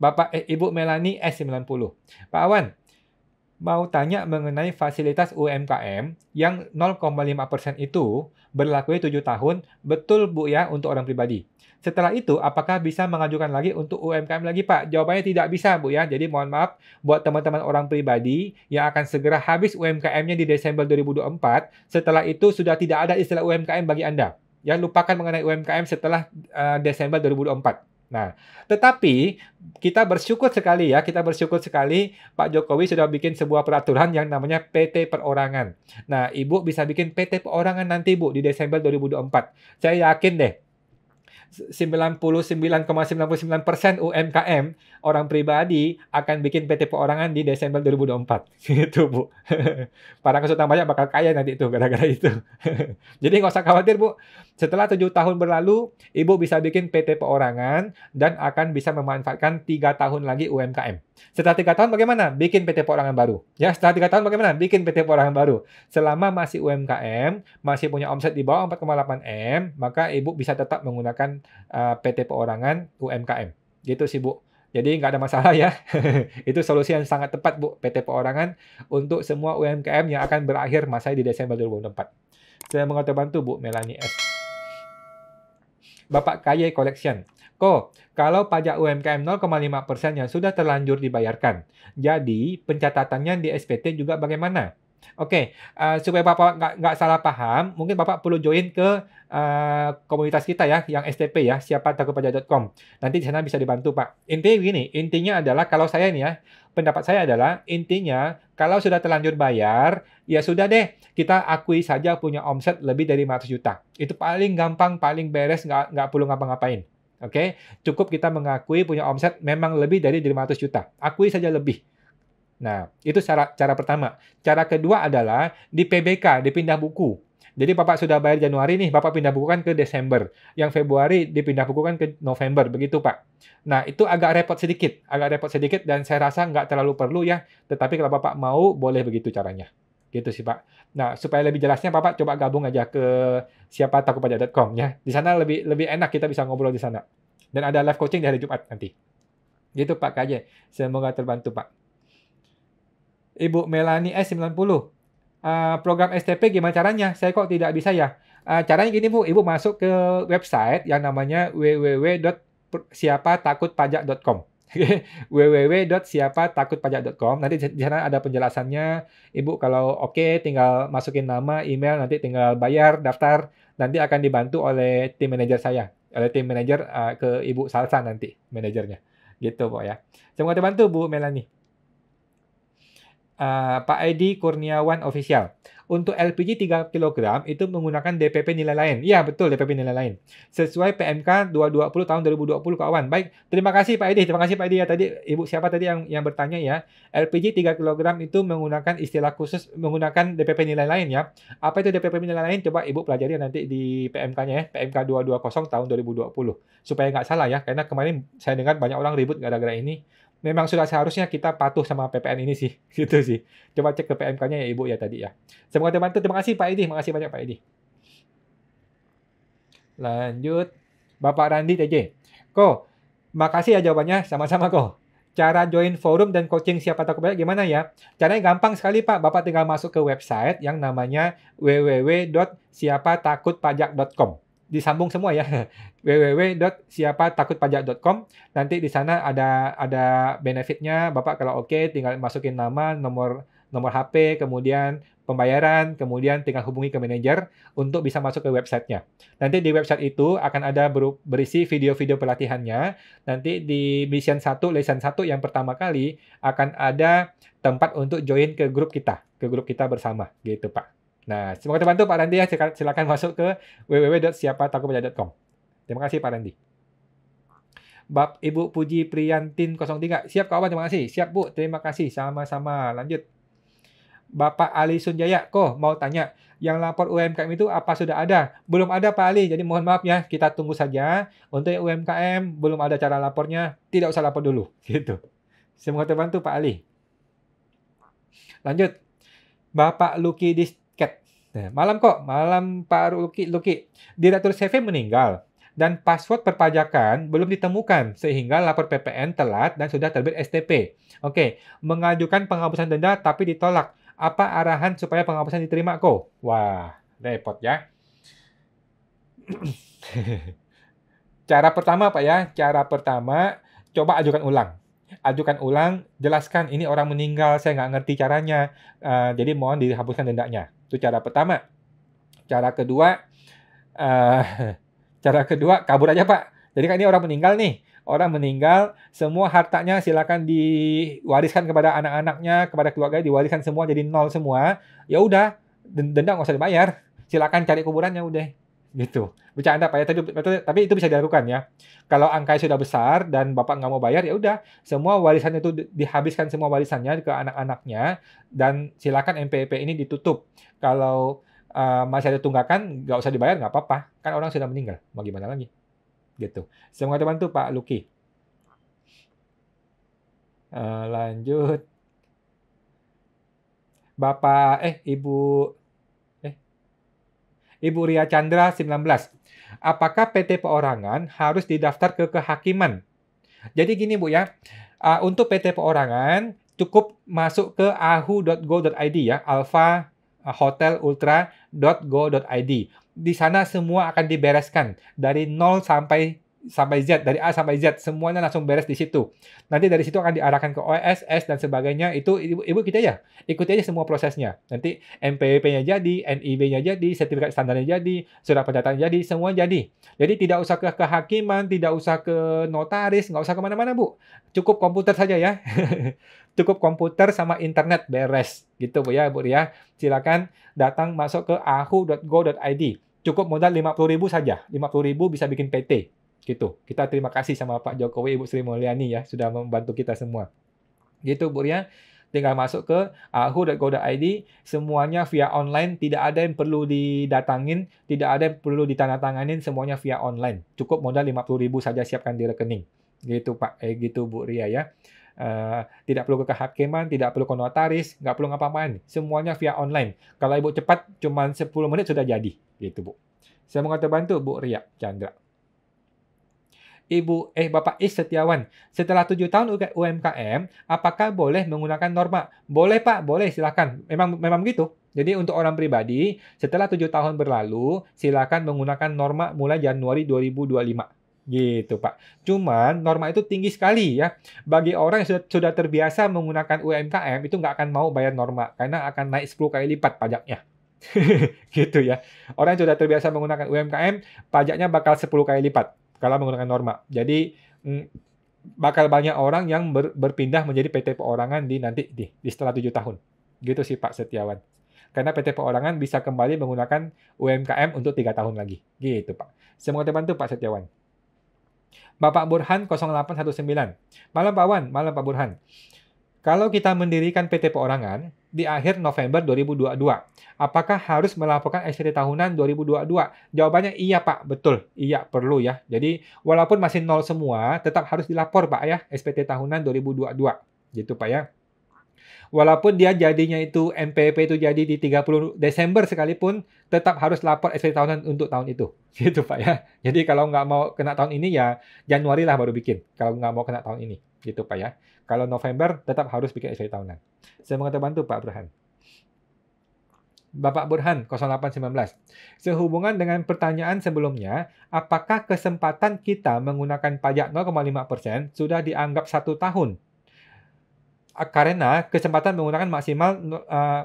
Bapak Ibu Melani S90. Pak Awan, Mau tanya mengenai fasilitas UMKM yang 0,5% itu berlaku 7 tahun, betul Bu ya untuk orang pribadi. Setelah itu, apakah bisa mengajukan lagi untuk UMKM lagi Pak? Jawabannya tidak bisa Bu ya. Jadi mohon maaf buat teman-teman orang pribadi yang akan segera habis UMKM-nya di Desember 2024, setelah itu sudah tidak ada istilah UMKM bagi Anda. Ya, lupakan mengenai UMKM setelah Desember 2024. Nah, tetapi kita bersyukur sekali ya, kita bersyukur sekali Pak Jokowi sudah bikin sebuah peraturan yang namanya PT Perorangan. Nah, Ibu bisa bikin PT Perorangan nanti Bu di Desember 2024. Saya yakin deh 99,99% UMKM orang pribadi akan bikin PT Perorangan di Desember 2024. Gitu, Bu. Para konsultan pajak bakal kaya nanti itu gara-gara itu. Jadi nggak usah khawatir, Bu. Setelah 7 tahun berlalu, Ibu bisa bikin PT Perorangan dan akan bisa memanfaatkan 3 tahun lagi UMKM. Setelah 3 tahun bagaimana? Bikin PT Perorangan baru. Ya, setelah 3 tahun bagaimana? Bikin PT Perorangan baru. Selama masih UMKM, masih punya omset di bawah 4,8 M, maka Ibu bisa tetap menggunakan PT Perorangan UMKM. Gitu sih, Bu. Jadi nggak ada masalah ya. Itu solusi yang sangat tepat, Bu, PT Perorangan untuk semua UMKM yang akan berakhir masa di Desember 2024. Semoga terbantu, Bu Melanie S. Bapak Kaye Collection. Kalau pajak UMKM 0,5% yang sudah terlanjur dibayarkan, jadi pencatatannya di SPT juga bagaimana? Oke, supaya Bapak nggak salah paham, mungkin Bapak perlu join ke komunitas kita ya, yang STP ya, siapatakutpajak.com. Nanti di sana bisa dibantu, Pak. Intinya begini, intinya adalah kalau saya nih ya, pendapat saya adalah intinya kalau sudah terlanjur bayar, ya sudah deh, kita akui saja punya omset lebih dari 500 juta. Itu paling gampang, paling beres, nggak perlu ngapa-ngapain. Oke, cukup kita mengakui punya omset memang lebih dari 500 juta. Akui saja lebih. Nah, itu cara pertama. Cara kedua adalah di PBK, dipindah buku. Jadi Bapak sudah bayar Januari nih, Bapak pindah bukukan ke Desember. Yang Februari dipindah bukukan ke November, begitu Pak. Nah, itu agak repot sedikit dan saya rasa nggak terlalu perlu ya. Tetapi kalau Bapak mau, boleh begitu caranya. Gitu sih Pak. Nah, supaya lebih jelasnya Bapak coba gabung aja ke siapatakutpajak.com ya. Di sana lebih enak kita bisa ngobrol di sana. Dan ada live coaching di hari Jumat nanti. Gitu Pak KJ. Semoga terbantu Pak. Ibu Melanie S90. Program STP gimana caranya? Saya kok tidak bisa ya? Caranya gini Bu, Ibu masuk ke website yang namanya www.siapatakutpajak.com. www.siapatakutpajak.com. Nanti di sana ada penjelasannya. Ibu kalau oke, tinggal masukin nama, email, nanti tinggal bayar, daftar. Nanti akan dibantu oleh tim manajer saya. Oleh tim manajer ke Ibu Salsa nanti, manajernya. Gitu Bu ya. Semoga terbantu Bu Melanie. Pak Edi Kurniawan Official. Untuk LPG 3 kg itu menggunakan DPP nilai lain. Ya, betul DPP nilai lain. Sesuai PMK 220 tahun 2020 kawan. Baik, terima kasih Pak Edi. Terima kasih Pak Edi ya tadi Ibu siapa tadi yang bertanya ya. LPG 3 kg itu menggunakan istilah khusus menggunakan DPP nilai lain ya. Apa itu DPP nilai lain? Coba Ibu pelajari nanti di PMK-nya ya. PMK 220 tahun 2020. Supaya nggak salah ya. Karena kemarin saya dengar banyak orang ribut gara-gara ini. Memang sudah seharusnya kita patuh sama PPN ini sih, gitu sih. Coba cek ke PMK-nya ya Ibu ya tadi ya. Semoga terbantu. Terima kasih Pak Edi, makasih banyak Pak Edi. Lanjut, Bapak Randi TJ. Makasih ya jawabannya, sama-sama Cara join forum dan coaching siapa takut pajak gimana ya? Caranya gampang sekali Pak. Bapak tinggal masuk ke website yang namanya www.siapatakutpajak.com. Disambung semua ya. www.siapatakutpajak.com. Nanti di sana ada benefitnya. Bapak kalau oke tinggal masukin nama, nomor HP, kemudian pembayaran, kemudian tinggal hubungi ke manajer untuk bisa masuk ke websitenya. Nanti di website itu akan ada berisi video-video pelatihannya. Nanti di mission 1, lesson 1 yang pertama kali akan ada tempat untuk join ke grup kita bersama gitu Pak. Nah, semoga terbantu Pak Randi ya. Silakan masuk ke www.siapatakutpajak.com. Terima kasih Pak Randi. Ibu Puji Priyantin 03. Siap kawan, terima kasih. Siap Bu, terima kasih. Sama-sama. Lanjut. Bapak Ali Sunjaya, mau tanya, yang lapor UMKM itu apa sudah ada? Belum ada Pak Ali, jadi mohon maaf ya, kita tunggu saja. Untuk UMKM, belum ada cara lapornya, tidak usah lapor dulu. Gitu. Semoga terbantu Pak Ali. Lanjut. Bapak Luki Disket. Malam Pak Luki. Direktur CV meninggal. dan password perpajakan belum ditemukan sehingga lapor PPN telat dan sudah terbit STP. Oke, mengajukan penghapusan denda tapi ditolak. Apa arahan supaya penghapusan diterima, Ko? Wah, repot ya. Cara pertama, Pak ya. Cara pertama, coba ajukan ulang. Ajukan ulang, jelaskan ini orang meninggal, saya nggak ngerti caranya. Jadi mohon dihapuskan dendanya. Itu cara pertama. Cara kedua, kabur aja, Pak. Jadi kan ini orang meninggal nih. Orang meninggal, semua hartanya silakan diwariskan kepada anak-anaknya, kepada keluarga, diwariskan semua jadi nol semua. Ya udah, denda nggak usah dibayar. Silakan cari kuburannya udah. Gitu. Bercanda Pak ya, tapi itu bisa dilakukan ya. Kalau angkanya sudah besar dan Bapak nggak mau bayar, ya udah, semua warisan itu dihabiskan semua warisannya ke anak-anaknya dan silakan NPWP ini ditutup. Kalau masih ada tunggakan, nggak usah dibayar, nggak apa-apa. Kan orang sudah meninggal, mau gimana lagi? Gitu. Semoga terbantu Pak Luki. Lanjut. Ibu Ria Chandra 19. Apakah PT Perorangan harus didaftar ke kehakiman? Jadi gini Bu ya, untuk PT Perorangan cukup masuk ke ahu.go.id ya, alfa hotel ultra.go.id. Di sana semua akan dibereskan dari 0 sampai Z, dari A sampai Z, semuanya langsung beres di situ. Nanti dari situ akan diarahkan ke OSS dan sebagainya. Itu Ibu kita ya, ikuti aja semua prosesnya. Nanti NPWP-nya jadi, NIB-nya jadi, sertifikat standarnya jadi, surat pencatatan jadi, semua jadi. Jadi tidak usah ke kehakiman, tidak usah ke notaris, nggak usah kemana-mana Bu. Cukup komputer saja ya. Cukup komputer sama internet beres. Gitu Bu ya, Bu Ria. Silakan datang masuk ke ahu.go.id. Cukup modal 50.000 saja. 50.000 bisa bikin PT. Gitu. Kita terima kasih sama Pak Jokowi, Ibu Sri Mulyani ya, sudah membantu kita semua. Gitu Bu Ria. Tinggal masuk ke ahu.go.id, semuanya via online, tidak ada yang perlu didatangin, tidak ada yang perlu ditandatanganin, semuanya via online. Cukup modal 50.000 saja siapkan di rekening. Gitu Pak, gitu Bu Ria ya. Tidak perlu ke kehakiman, tidak perlu ke notaris, nggak perlu ngapa-ngapain. Semuanya via online. Kalau Ibu cepat, cuma 10 menit sudah jadi. Gitu Bu. Semoga terbantu Bu Ria Chandra. Bapak Is Setiawan, setelah 7 tahun UMKM, apakah boleh menggunakan norma? Boleh Pak, boleh silakan. Memang gitu. Jadi untuk orang pribadi, setelah 7 tahun berlalu, silakan menggunakan norma mulai Januari 2025. Gitu Pak. Cuman norma itu tinggi sekali ya. Bagi orang yang sudah terbiasa menggunakan UMKM, itu nggak akan mau bayar norma, karena akan naik 10 kali lipat pajaknya. Gitu ya. Orang yang sudah terbiasa menggunakan UMKM, pajaknya bakal 10 kali lipat kalau menggunakan norma. Jadi bakal banyak orang yang berpindah menjadi PT Perorangan nanti setelah 7 tahun. Gitu sih Pak Setiawan. Karena PT Perorangan bisa kembali menggunakan UMKM untuk 3 tahun lagi. Gitu Pak. Semoga terbantu Pak Setiawan. Bapak Burhan 0819. Malam Pak Wan, malam Pak Burhan. Kalau kita mendirikan PT Perorangan di akhir November 2022, apakah harus melaporkan SPT tahunan 2022? Jawabannya iya Pak, betul. Iya, perlu ya. Jadi walaupun masih nol semua, tetap harus dilapor Pak ya, SPT tahunan 2022. Gitu Pak ya. Walaupun dia jadinya itu NPWP itu jadi di 30 Desember sekalipun, tetap harus lapor SPT tahunan untuk tahun itu. Gitu Pak ya. Jadi kalau nggak mau kena tahun ini ya Januari lah baru bikin. Kalau nggak mau kena tahun ini. Gitu Pak ya. Kalau November tetap harus bikin SPT tahunan. Semoga terbantu Pak Burhan. Bapak Burhan 0819. Sehubungan dengan pertanyaan sebelumnya, apakah kesempatan kita menggunakan pajak 0,5% sudah dianggap 1 tahun? Karena kesempatan menggunakan maksimal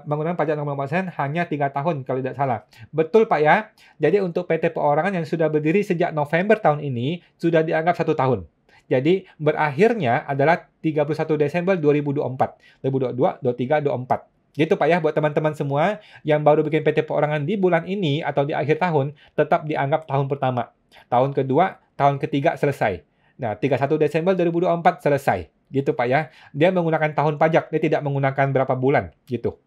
menggunakan pajak 0,5% hanya 3 tahun kalau tidak salah. Betul Pak ya. Jadi untuk PT Perorangan yang sudah berdiri sejak November tahun ini sudah dianggap 1 tahun. Jadi berakhirnya adalah 31 Desember 2024. 2022, 23, 24. Gitu Pak ya buat teman-teman semua yang baru bikin PT Perorangan di bulan ini atau di akhir tahun tetap dianggap tahun pertama. Tahun kedua, tahun ketiga selesai. Nah, 31 Desember 2024 selesai. Gitu Pak ya. Dia menggunakan tahun pajak, dia tidak menggunakan berapa bulan gitu.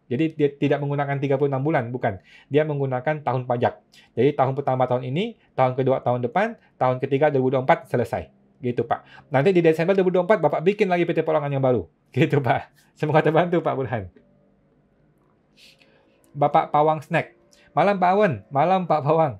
Jadi dia tidak menggunakan 36 bulan, bukan. Dia menggunakan tahun pajak. Jadi tahun pertama tahun ini, tahun kedua tahun depan, tahun ketiga 2024 selesai. Gitu Pak. Nanti di Desember 2024 Bapak bikin lagi PT Perorangan yang baru. Gitu Pak. Semoga terbantu Pak Burhan. Bapak Pawang Snack. Malam Pak Awan, malam Pak Pawang.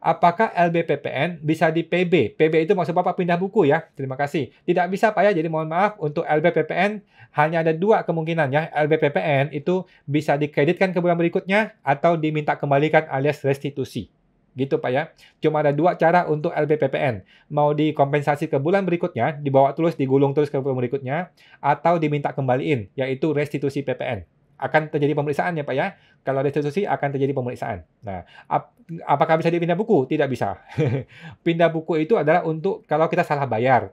Apakah LBPPN bisa di PB? PB itu maksud Bapak pindah buku ya. Terima kasih. Tidak bisa Pak ya, jadi mohon maaf untuk LBPPN hanya ada dua kemungkinan ya. LBPPN itu bisa dikreditkan ke bulan berikutnya atau diminta kembalikan alias restitusi. Gitu Pak ya. Cuma ada dua cara untuk LBPPN. Mau dikompensasi ke bulan berikutnya, dibawa terus, digulung terus ke bulan berikutnya, atau diminta kembaliin, yaitu restitusi PPN. Akan terjadi pemeriksaan ya Pak ya. Kalau restitusi akan terjadi pemeriksaan. Nah, apakah bisa dipindah buku? Tidak bisa. Pindah buku itu adalah untuk kalau kita salah bayar.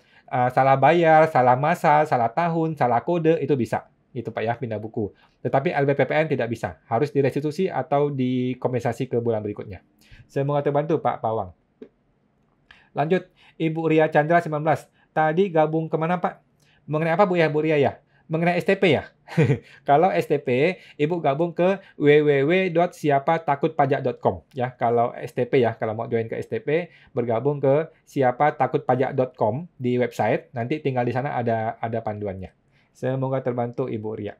Salah bayar, salah masa, salah tahun, salah kode, itu bisa. Itu Pak ya, pindah buku. Tetapi LBPPN tidak bisa. Harus direstitusi atau dikompensasi ke bulan berikutnya. Semoga terbantu Pak Pawang. Lanjut, Ibu Ria Chandra 19. Tadi gabung kemana Pak? Mengenai apa Bu ya, Bu Ria ya? Mengenai STP ya? Kalau STP, Ibu gabung ke www.siapatakutpajak.com ya. Kalau STP ya, kalau mau join ke STP, bergabung ke siapatakutpajak.com di website. Nanti tinggal di sana ada panduannya. Semoga terbantu Ibu Ria.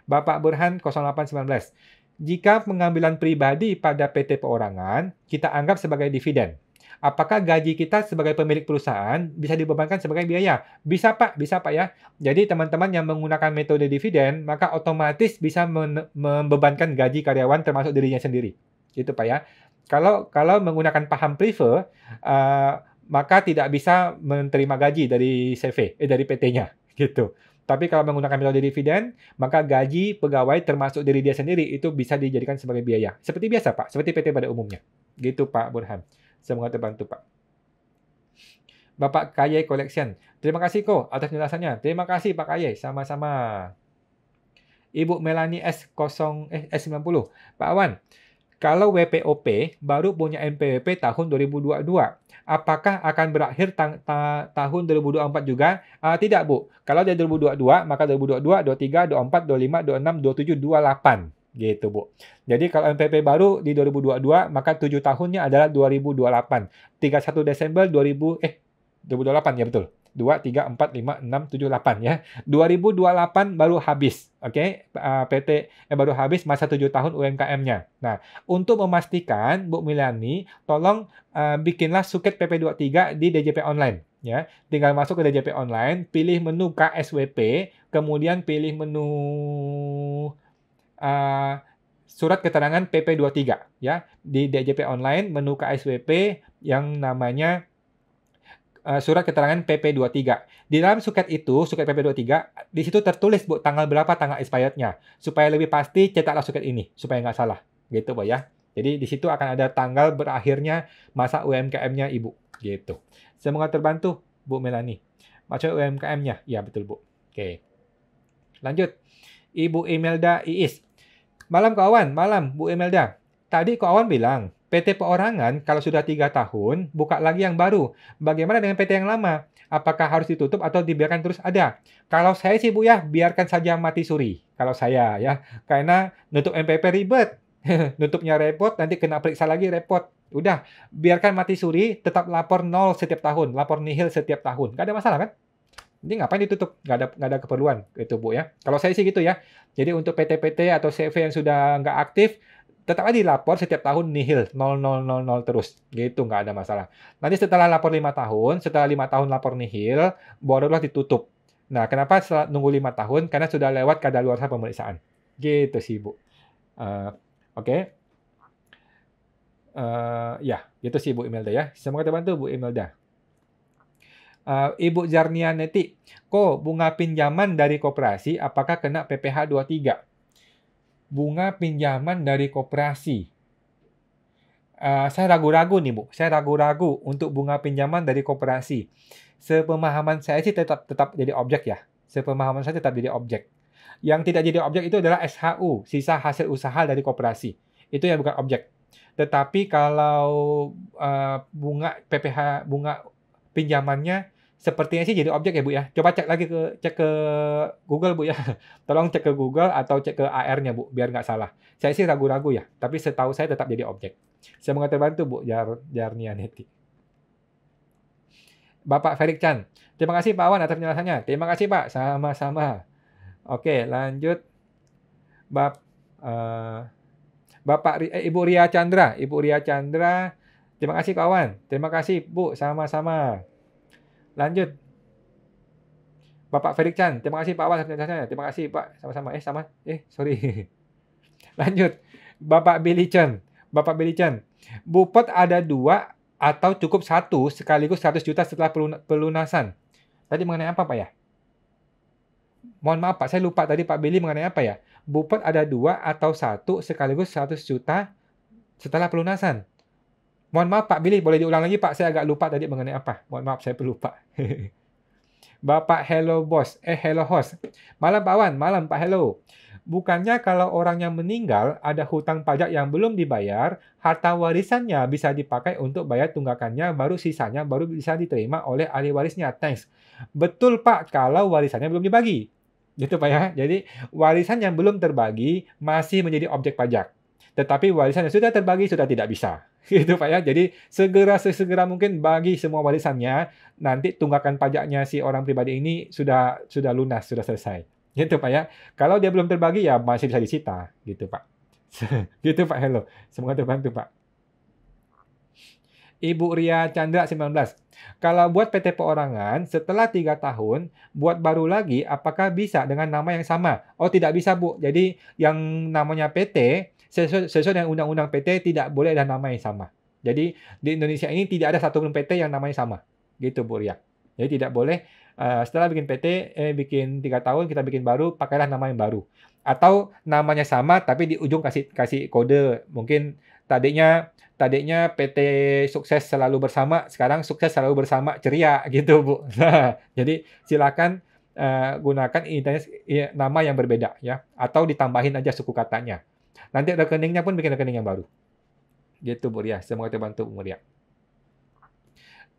Bapak Burhan 0819. Jika pengambilan pribadi pada PT perorangan, kita anggap sebagai dividen. Apakah gaji kita sebagai pemilik perusahaan bisa dibebankan sebagai biaya? Bisa Pak ya. Jadi teman-teman yang menggunakan metode dividen, maka otomatis bisa membebankan gaji karyawan termasuk dirinya sendiri. Gitu Pak ya. Kalau menggunakan paham prefer, maka tidak bisa menerima gaji dari CV, dari PT-nya. Gitu. Tapi kalau menggunakan metode dividen, maka gaji pegawai termasuk diri dia sendiri itu bisa dijadikan sebagai biaya. Seperti biasa Pak, seperti PT pada umumnya. Gitu Pak Burhan. Semoga terbantu, Pak. Bapak Kaye Collection. Terima kasih, Ko, atas penjelasannya. Terima kasih, Pak Kaye. Sama-sama. Ibu Melani S90. Pak Awan, kalau WPOP baru punya NPWP tahun 2022, apakah akan berakhir tahun 2024 juga? Tidak, Bu. Kalau dari 2022, maka 2022, 23, 24, 25, 26, 27, 28. Gitu, Bu. Jadi kalau NPWP baru di 2022, maka 7 tahunnya adalah 2028. 31 Desember 2028 ya betul. 2, 3, 4, 5, 6, 7, 8 ya. 2028 baru habis. Oke, PT baru habis masa 7 tahun UMKM-nya. Nah, untuk memastikan Bu Milani, tolong bikinlah suket PP23 di DJP online. Ya, tinggal masuk ke DJP online, pilih menu KSWP, kemudian pilih menu surat keterangan PP23 ya. Di DJP online menu KSWP yang namanya surat keterangan PP23. Di dalam suket itu, suket PP23, di situ tertulis Bu tanggal berapa tanggal expirednya. Supaya lebih pasti cetaklah suket ini supaya nggak salah. Gitu Bu ya. Jadi di situ akan ada tanggal berakhirnya masa UMKM-nya Ibu. Gitu. Semoga terbantu Bu Melani. Maksud UMKM-nya? Ya betul Bu. Oke. Lanjut. Ibu Imelda Iis. Malam kawan, malam Bu Imelda. Tadi kawan bilang, PT perorangan kalau sudah 3 tahun, buka lagi yang baru. Bagaimana dengan PT yang lama? Apakah harus ditutup atau dibiarkan terus ada? Kalau saya sih Bu ya, biarkan saja mati suri. Kalau saya ya, karena nutup NPWP ribet. Nutupnya repot, nanti kena periksa lagi repot. Udah, biarkan mati suri, tetap lapor 0 setiap tahun, lapor nihil setiap tahun. Nggak ada masalah kan? Jadi ngapain ditutup? Nggak ada keperluan itu Bu ya. Kalau saya sih gitu ya. Jadi untuk PT-PT atau CV yang sudah nggak aktif, tetap aja dilapor setiap tahun nihil 0000 terus. Gitu nggak ada masalah. Nanti setelah lapor 5 tahun, setelah 5 tahun lapor nihil, barulah ditutup. Nah, kenapa nunggu 5 tahun? Karena sudah lewat kadaluarsa pemeriksaan. Gitu sih Bu. Oke. Ya, gitu sih Bu Imelda ya. Semoga terbantu Bu Imelda. Ibu Zarnia Neti, kok bunga pinjaman dari koperasi apakah kena PPh 23? Bunga pinjaman dari koperasi. Saya ragu-ragu nih Bu, saya ragu-ragu untuk bunga pinjaman dari koperasi. Sepemahaman saya sih tetap jadi objek ya. Sepemahaman saya tetap jadi objek. Yang tidak jadi objek itu adalah SHU, sisa hasil usaha dari koperasi. Itu yang bukan objek. Tetapi kalau bunga PPh, bunga pinjamannya sepertinya sih jadi objek ya Bu ya. Coba cek ke Google Bu ya. Tolong cek ke Google atau cek ke AR-nya Bu, biar nggak salah. Saya sih ragu-ragu ya, tapi setahu saya tetap jadi objek. Semoga terbantu Bu Jarnianeti. Bapak Ferik Chan. Terima kasih Pak Awan atas penjelasannya. Terima kasih Pak, sama-sama. Oke, lanjut. Bapak Ibu Ria Chandra. Ibu Ria Chandra Terima kasih kawan. Terima kasih Bu, sama-sama. Lanjut. Bapak Ferik Chan. Terima kasih Pak Wan. Terima kasih Pak. Sama-sama. Sama. Sorry. Lanjut. Bapak Billy Chen. Bapak Billy Chen. Bupot ada 2 atau cukup 1 sekaligus 100 juta setelah pelunasan. Tadi mengenai apa Pak ya? Mohon maaf Pak, saya lupa tadi Pak Billy mengenai apa ya? Bupot ada 2 atau 1 sekaligus 100 juta setelah pelunasan. Mohon maaf Pak Billy, boleh diulang lagi Pak? Saya agak lupa tadi mengenai apa. Mohon maaf, saya pelupa. Bapak Hello Boss, Hello Host. Malam Pak Wan, malam Pak Hello. Bukannya kalau orang yang meninggal ada hutang pajak yang belum dibayar, harta warisannya bisa dipakai untuk bayar tunggakannya, baru sisanya baru bisa diterima oleh ahli warisnya. Thanks. Betul Pak, kalau warisannya belum dibagi. Gitu Pak ya. Jadi warisan yang belum terbagi masih menjadi objek pajak. Tetapi warisan yang sudah terbagi sudah tidak bisa. Gitu Pak ya. Jadi sesegera mungkin bagi semua warisannya, nanti tunggakan pajaknya si orang pribadi ini sudah lunas, sudah selesai. Gitu Pak ya. Kalau dia belum terbagi ya masih bisa disita, gitu Pak. Gitu Pak Hello. Semoga terbantu Pak. Ibu Ria Chandra 19. Kalau buat PT perorangan, setelah 3 tahun, buat baru lagi, apakah bisa dengan nama yang sama? Oh, tidak bisa, Bu. Jadi, yang namanya PT, sesuai dengan Undang-Undang PT, tidak boleh ada nama yang sama. Jadi, di Indonesia ini tidak ada satupun PT yang namanya sama. Gitu, Bu Ria. Jadi, tidak boleh setelah bikin PT, bikin 3 tahun, kita bikin baru, pakailah nama yang baru. Atau namanya sama, tapi di ujung kasih kode. Mungkin tadinya PT sukses selalu bersama, sekarang sukses selalu bersama ceria gitu Bu. Nah, jadi silakan gunakan nama yang berbeda ya, atau ditambahin aja suku katanya. Nanti rekeningnya pun bikin rekening yang baru. Gitu Bu Ria, semoga terbantu Bu Ria.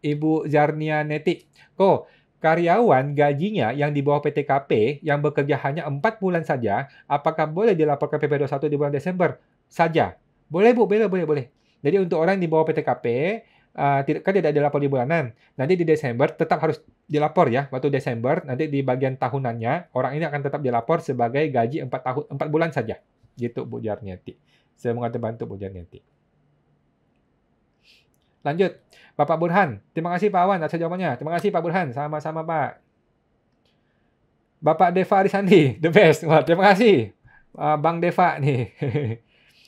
Ibu Zarnia Neti, karyawan gajinya yang di bawah PTKP yang bekerja hanya 4 bulan saja, apakah boleh dilaporkan PP21 di bulan Desember saja? Boleh Bu, boleh. Jadi untuk orang di bawah PTKP, tidak dilapor di bulanan. Nanti di Desember tetap harus dilapor ya. Waktu Desember, nanti di bagian tahunannya, orang ini akan tetap dilapor sebagai gaji 4 bulan saja. Gitu Bu Jarniati. Semoga terbantu Bu Jarniati. Lanjut. Bapak Burhan. Terima kasih Pak Awan atas jawabannya. Terima kasih Pak Burhan. Sama-sama Pak. Bapak Deva Arisandi. The best. Wah, terima kasih. Bang Deva nih.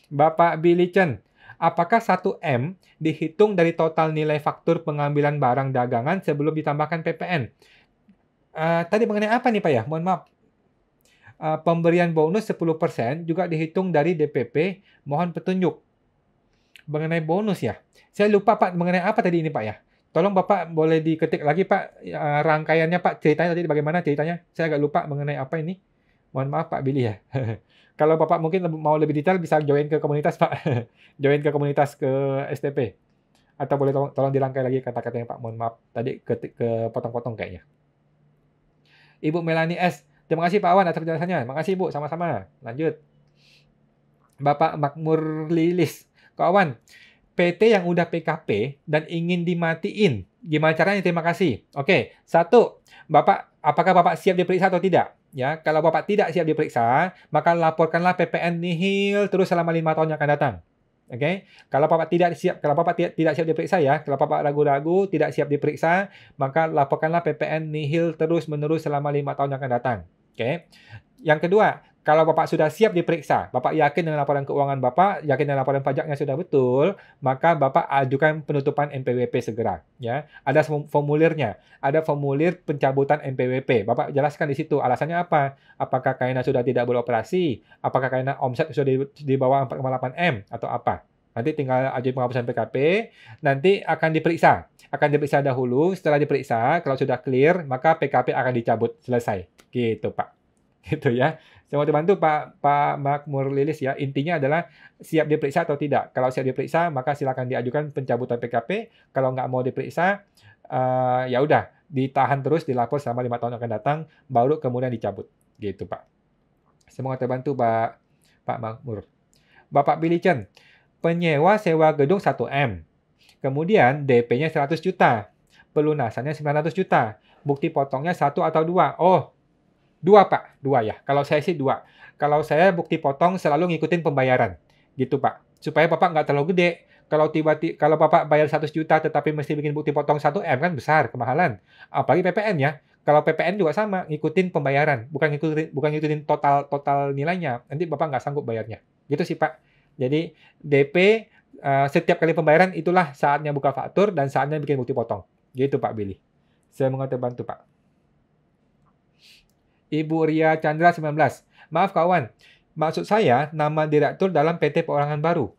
Bapak Billy Chen. Apakah 1M dihitung dari total nilai faktur pengambilan barang dagangan sebelum ditambahkan PPN? Tadi mengenai apa nih Pak ya? Mohon maaf. Pemberian bonus 10% juga dihitung dari DPP. Mohon petunjuk. Mengenai bonus ya. Saya lupa Pak mengenai apa tadi ini Pak ya. Tolong Bapak boleh diketik lagi Pak rangkaiannya Pak. Ceritanya tadi bagaimana ceritanya? Saya agak lupa mengenai apa ini. Mohon maaf Pak Billy ya. Kalau Bapak mungkin mau lebih detail bisa join ke komunitas Pak. Join ke komunitas ke STP. Atau boleh tolong dirangkai lagi kata-katanya Pak. Mohon maaf. Tadi ke potong-potong kayaknya. Ibu Melanie S. Terima kasih Pak Awan atas penjelasannya. Terima kasih Bu. Sama-sama. Lanjut. Bapak Makmur Lilis. Pak Awan. PT yang udah PKP dan ingin dimatiin. Gimana caranya? Terima kasih. Oke. 1. Apakah Bapak siap diperiksa atau tidak? Ya, kalau Bapak tidak siap diperiksa, maka laporkanlah PPN nihil terus selama 5 tahun yang akan datang. Oke? Kalau Bapak tidak siap diperiksa ya, kalau Bapak ragu-ragu, tidak siap diperiksa, maka laporkanlah PPN nihil terus-menerus selama 5 tahun yang akan datang. Oke? Yang kedua, kalau Bapak sudah siap diperiksa, Bapak yakin dengan laporan keuangan Bapak, yakin dengan laporan pajaknya sudah betul, maka Bapak ajukan penutupan NPWP segera. Ya, ada formulirnya, ada formulir pencabutan NPWP. Bapak jelaskan di situ alasannya apa? Apakah karena sudah tidak beroperasi? Apakah karena omset sudah di bawah 4,8 M atau apa? Nanti tinggal ajukan penghapusan PKP, nanti akan diperiksa. Akan diperiksa dahulu, setelah diperiksa, kalau sudah clear, maka PKP akan dicabut. Selesai. Gitu, Pak. Gitu ya. Saya mau dibantu Pak Makmur Lilis ya. Intinya adalah siap diperiksa atau tidak. Kalau siap diperiksa, maka silakan diajukan pencabutan PKP. Kalau nggak mau diperiksa, ya udah ditahan terus, dilapor selama 5 tahun akan datang, baru kemudian dicabut. Gitu Pak. Semoga terbantu Pak Makmur. Bapak Billy Chen, penyewa sewa gedung 1M. Kemudian DP-nya 100 juta. Pelunasannya 900 juta. Bukti potongnya 1 atau 2. Oh, 2 Pak, 2 ya. Kalau saya sih 2. Kalau saya bukti potong selalu ngikutin pembayaran. Gitu Pak. Supaya Bapak nggak terlalu gede. Kalau Bapak bayar 100 juta tetapi mesti bikin bukti potong 1 M kan besar, kemahalan. Apalagi PPN ya. Kalau PPN juga sama, ngikutin pembayaran, bukan ngikutin total total nilainya. Nanti Bapak nggak sanggup bayarnya. Gitu sih, Pak. Jadi DP setiap kali pembayaran itulah saatnya buka faktur dan saatnya bikin bukti potong. Gitu Pak Billy. Semoga terbantu, Pak. Ibu Ria Chandra 19. Maaf kawan, maksud saya nama direktur dalam PT Perorangan Baru.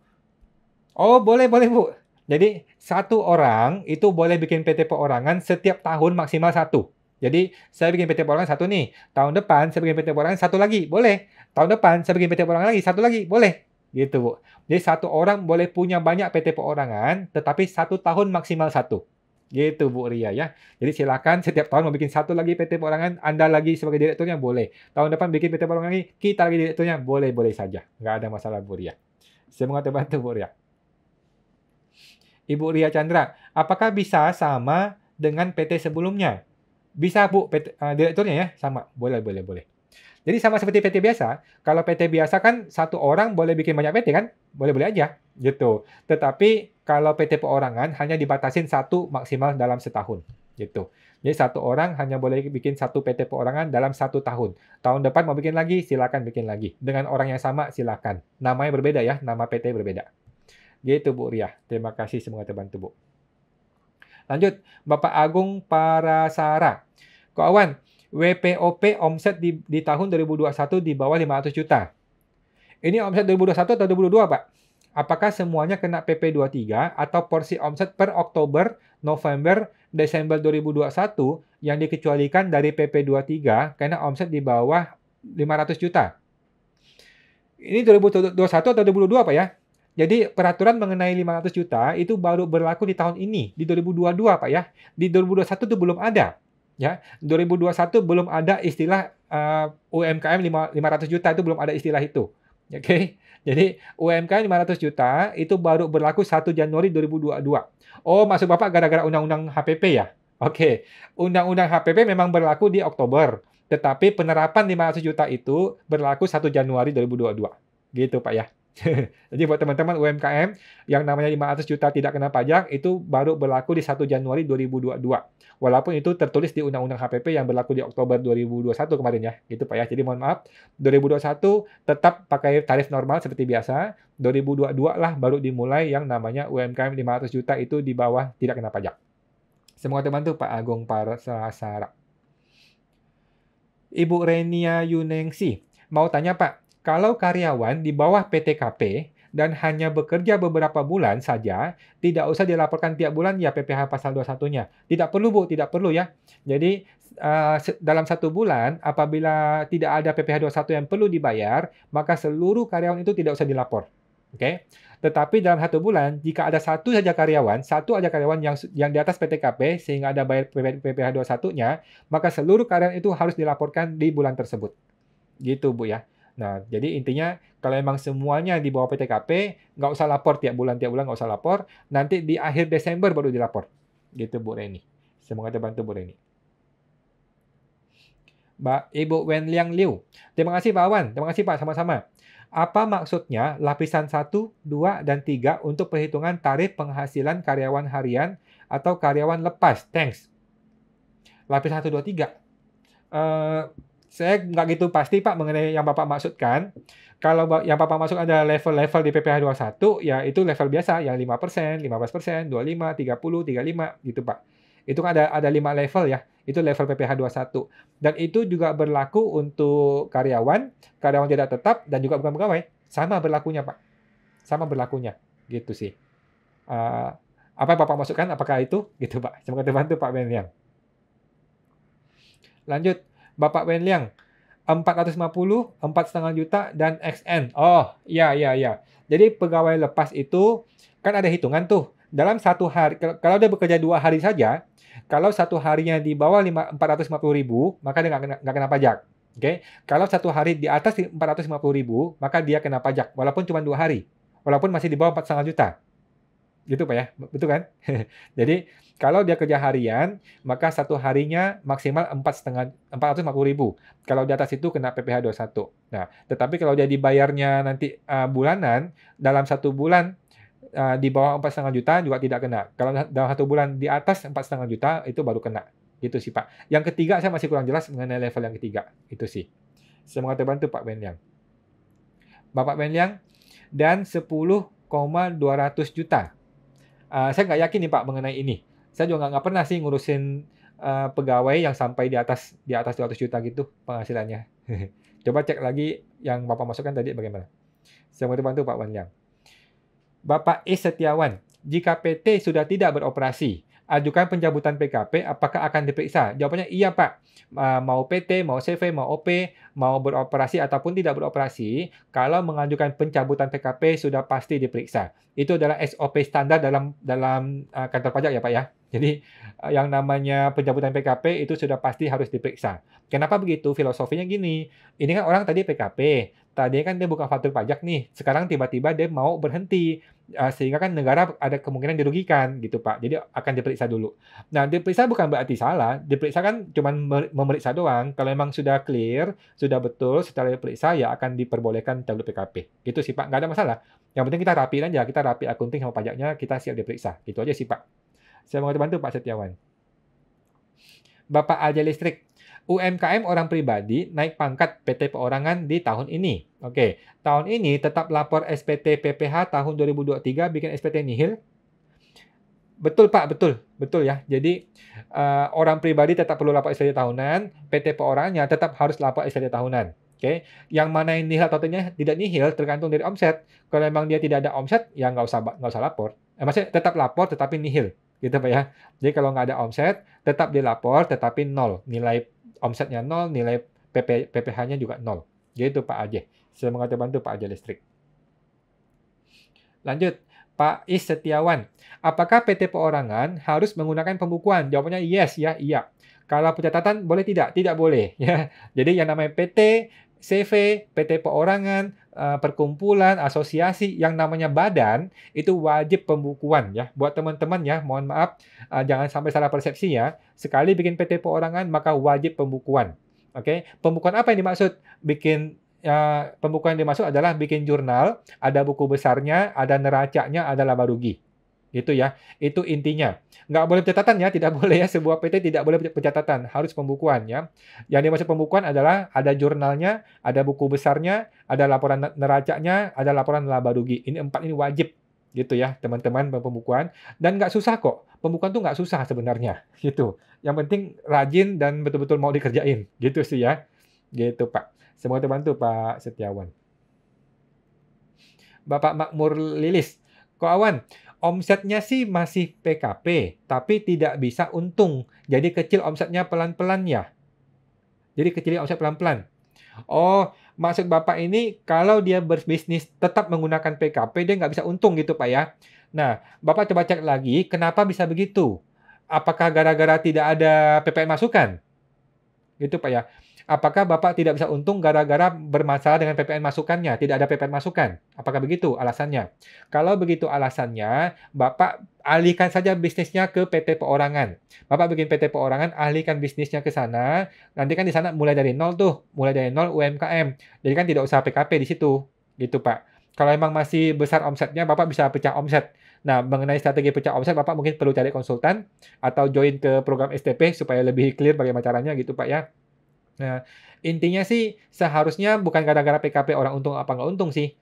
Oh, boleh, boleh, Bu. Jadi, satu orang itu boleh bikin PT Perorangan setiap tahun maksimal satu. Jadi, saya bikin PT Perorangan satu nih. Tahun depan, saya bikin PT Perorangan satu lagi. Boleh. Tahun depan, saya bikin PT Perorangan lagi. Satu lagi. Boleh. Gitu, Bu. Jadi, satu orang boleh punya banyak PT Perorangan, tetapi satu tahun maksimal satu. Gitu, Bu Ria ya. Jadi, silakan setiap tahun mau bikin satu lagi PT Perorangan, Anda lagi sebagai direkturnya, boleh. Tahun depan bikin PT Perorangan lagi, kita lagi direkturnya, boleh-boleh saja. Nggak ada masalah, Bu Ria. Semoga terbantu, Bu Ria. Ibu Ria Chandra, apakah bisa sama dengan PT sebelumnya? Bisa, Bu, direkturnya ya, sama. Boleh, boleh, boleh. Jadi sama seperti PT biasa. Kalau PT biasa kan satu orang boleh bikin banyak PT kan? Boleh-boleh aja, gitu. Tetapi kalau PT perorangan hanya dibatasin satu maksimal dalam setahun, gitu. Jadi satu orang hanya boleh bikin satu PT perorangan dalam 1 tahun. Tahun depan mau bikin lagi, silakan bikin lagi. Dengan orang yang sama, silakan. Namanya berbeda ya, nama PT berbeda. Gitu Bu Ria. Terima kasih, semoga terbantu Bu. Lanjut, Bapak Agung Parasara. Kok Awan, WPOP omset di tahun 2021 di bawah 500 juta. Ini omset 2021 atau 2022, Pak? Apakah semuanya kena PP 23 atau porsi omset per Oktober, November, Desember 2021 yang dikecualikan dari PP 23 karena omset di bawah 500 juta? Ini 2021 atau 2022, Pak ya? Jadi peraturan mengenai 500 juta itu baru berlaku di tahun ini, di 2022 Pak ya. Di 2021 itu belum ada. Ya, 2021 belum ada istilah UMKM 500 juta, itu belum ada istilah itu. Oke. Jadi UMKM 500 juta itu baru berlaku 1 Januari 2022. Oh, maksud Bapak gara-gara undang-undang HPP ya? Oke. Undang-undang HPP memang berlaku di Oktober, tetapi penerapan 500 juta itu berlaku 1 Januari 2022. Gitu Pak ya. Jadi buat teman-teman UMKM yang namanya 500 juta tidak kena pajak itu baru berlaku di 1 Januari 2022. Walaupun itu tertulis di Undang-Undang HPP yang berlaku di Oktober 2021 kemarin ya. Gitu Pak ya. Jadi mohon maaf, 2021 tetap pakai tarif normal seperti biasa. 2022 lah baru dimulai yang namanya UMKM 500 juta itu di bawah tidak kena pajak. Semoga terbantu Pak Agung Parasara. Ibu Renia Yunengsi, mau tanya Pak, kalau karyawan di bawah PTKP dan hanya bekerja beberapa bulan saja, tidak usah dilaporkan tiap bulan ya PPh pasal 21-nya. Tidak perlu Bu, tidak perlu ya. Jadi dalam 1 bulan apabila tidak ada PPh 21 yang perlu dibayar, maka seluruh karyawan itu tidak usah dilapor. Oke. Tetapi dalam 1 bulan jika ada satu aja karyawan yang di atas PTKP sehingga ada bayar PPh 21-nya, maka seluruh karyawan itu harus dilaporkan di bulan tersebut. Gitu Bu ya. Nah, jadi intinya kalau emang semuanya di bawah PTKP, nggak usah lapor tiap bulan nggak usah lapor. Nanti di akhir Desember baru dilapor. Gitu Bu Reni. Semoga terbantu Bu Reni. Ibu Wen Liang Liu. Terima kasih Pak Awan. Terima kasih Pak, sama-sama. Apa maksudnya lapisan 1, 2, dan 3 untuk perhitungan tarif penghasilan karyawan harian atau karyawan lepas? Thanks. Lapisan 1, 2, 3. Saya nggak gitu pasti Pak mengenai yang Bapak maksudkan. Kalau yang Bapak maksud ada level-level di PPh 21, ya itu level biasa, yang 5%, 15%, 25, 30, 35, gitu Pak. Itu kan ada 5 level ya, itu level PPh 21. Dan itu juga berlaku untuk karyawan tidak tetap, dan juga bukan pegawai. Sama berlakunya Pak. Sama berlakunya, gitu sih. Apa yang Bapak maksudkan, apakah itu? Gitu Pak. Semoga terbantu Pak Ben Liang. Lanjut. Bapak Wen Liang, 450, 4,5 juta, dan XN. Oh, iya. Jadi pegawai lepas itu kan ada hitungan tuh. Dalam 1 hari, kalau dia bekerja 2 hari saja, kalau 1 harinya di bawah 450.000, maka dia nggak kena pajak. Oke? Kalau 1 hari di atas 450.000, maka dia kena pajak, walaupun cuma 2 hari. Walaupun masih di bawah 4,5 juta. Gitu Pak ya, betul kan? Jadi kalau dia kerja harian, maka 1 harinya maksimal 450.000. Kalau di atas itu kena PPh 21. Nah, tetapi kalau dia dibayarnya nanti bulanan, dalam 1 bulan di bawah 4,5 juta juga tidak kena. Kalau dalam 1 bulan di atas 4,5 juta itu baru kena. Gitu sih, Pak. Yang ketiga saya masih kurang jelas mengenai level yang ketiga. Itu sih. Semoga terbantu Pak Ben Liang. Bapak Ben Liang dan 10,200 juta. Saya nggak yakin nih Pak mengenai ini. Saya juga nggak pernah sih ngurusin pegawai yang sampai di atas 200 juta gitu penghasilannya. Coba cek lagi yang Bapak masukkan tadi bagaimana. Semoga terbantu Pak Ben Liang. Bapak E. Setiawan, jika PT sudah tidak beroperasi, ajukan pencabutan PKP, apakah akan diperiksa? Jawabannya iya Pak. Mau PT, mau CV, mau OP, mau beroperasi ataupun tidak beroperasi, kalau mengajukan pencabutan PKP sudah pasti diperiksa. Itu adalah SOP standar dalam kantor pajak ya Pak ya. Jadi yang namanya pencabutan PKP itu sudah pasti harus diperiksa. Kenapa begitu? Filosofinya gini, ini kan orang tadi PKP, tadi kan dia bukan faktur pajak nih, sekarang tiba-tiba dia mau berhenti, sehingga kan negara ada kemungkinan dirugikan gitu Pak. Jadi akan diperiksa dulu. Nah, diperiksa bukan berarti salah, diperiksa kan cuma memeriksa doang. Kalau memang sudah clear, sudah betul, setelah diperiksa ya akan diperbolehkan cabut PKP. Gitu sih Pak, nggak ada masalah. Yang penting kita rapiin aja, kita rapi akunting sama pajaknya, kita siap diperiksa. Gitu aja sih Pak. Saya mau bantu Pak Setiawan. Bapak Aja Listrik, UMKM orang pribadi naik pangkat PT perorangan di tahun ini. Oke, tahun ini tetap lapor SPT PPH tahun 2023 bikin SPT nihil. Betul Pak, betul. Betul ya. Jadi orang pribadi tetap perlu lapor SPT tahunan, PT perorangannya tetap harus lapor SPT tahunan. Oke, yang mana yang nihil atau tidak nihil tergantung dari omset. Kalau memang dia tidak ada omset, ya nggak usah lapor. Maksudnya tetap lapor tetapi nihil, gitu Pak ya. Jadi kalau nggak ada omset, tetap dilapor tetapi nol. Nilai omsetnya nol, nilai PPH-nya juga nol. Gitu Pak Ajeh. Semoga terbantu Pak Ajeh Listrik. Lanjut, Pak Is Setiawan. Apakah PT perorangan harus menggunakan pembukuan? Jawabannya yes ya, iya. Kalau pencatatan boleh tidak? Tidak boleh. Ya. Jadi yang namanya PT, CV, PT perorangan, perkumpulan, asosiasi, yang namanya badan, itu wajib pembukuan ya. Buat teman-teman ya, mohon maaf, jangan sampai salah persepsi ya. Sekali bikin PT perorangan, maka wajib pembukuan. Oke, pembukuan apa yang dimaksud? Pembukuan yang dimaksud adalah bikin jurnal, ada buku besarnya, ada neracanya, ada laba rugi. Gitu ya. Itu intinya. Nggak boleh pencatatan ya, tidak boleh ya. Sebuah PT tidak boleh pencatatan, harus pembukuan ya. Yang dimaksud pembukuan adalah ada jurnalnya, ada buku besarnya, ada laporan neracanya, ada laporan laba rugi. Ini 4 ini wajib gitu ya, teman-teman pembukuan. Dan nggak susah kok. Pembukuan tuh nggak susah sebenarnya. Gitu. Yang penting rajin dan betul-betul mau dikerjain. Gitu sih ya. Gitu Pak. Semoga terbantu Pak Setiawan. Bapak Makmur Lilis. Kok Awan, omsetnya sih masih PKP, tapi tidak bisa untung. Jadi kecil omsetnya pelan-pelan ya. Jadi kecil omset pelan-pelan. Oh, maksud Bapak ini kalau dia berbisnis tetap menggunakan PKP, dia nggak bisa untung gitu Pak ya. Nah, Bapak coba cek lagi, kenapa bisa begitu? Apakah gara-gara tidak ada PPN masukan? Gitu Pak ya. Apakah Bapak tidak bisa untung gara-gara bermasalah dengan PPN masukannya? Tidak ada PPN masukan. Apakah begitu alasannya? Kalau begitu alasannya, Bapak alihkan saja bisnisnya ke PT perorangan. Bapak bikin PT perorangan, alihkan bisnisnya ke sana. Nanti kan di sana mulai dari nol tuh, mulai dari nol UMKM. Jadi kan tidak usah PKP di situ. Gitu Pak. Kalau memang masih besar omsetnya, Bapak bisa pecah omset. Nah, mengenai strategi pecah omset, Bapak mungkin perlu cari konsultan atau join ke program STP supaya lebih clear bagaimana caranya gitu Pak ya. Nah, intinya sih seharusnya bukan gara-gara PKP orang untung apa nggak untung sih.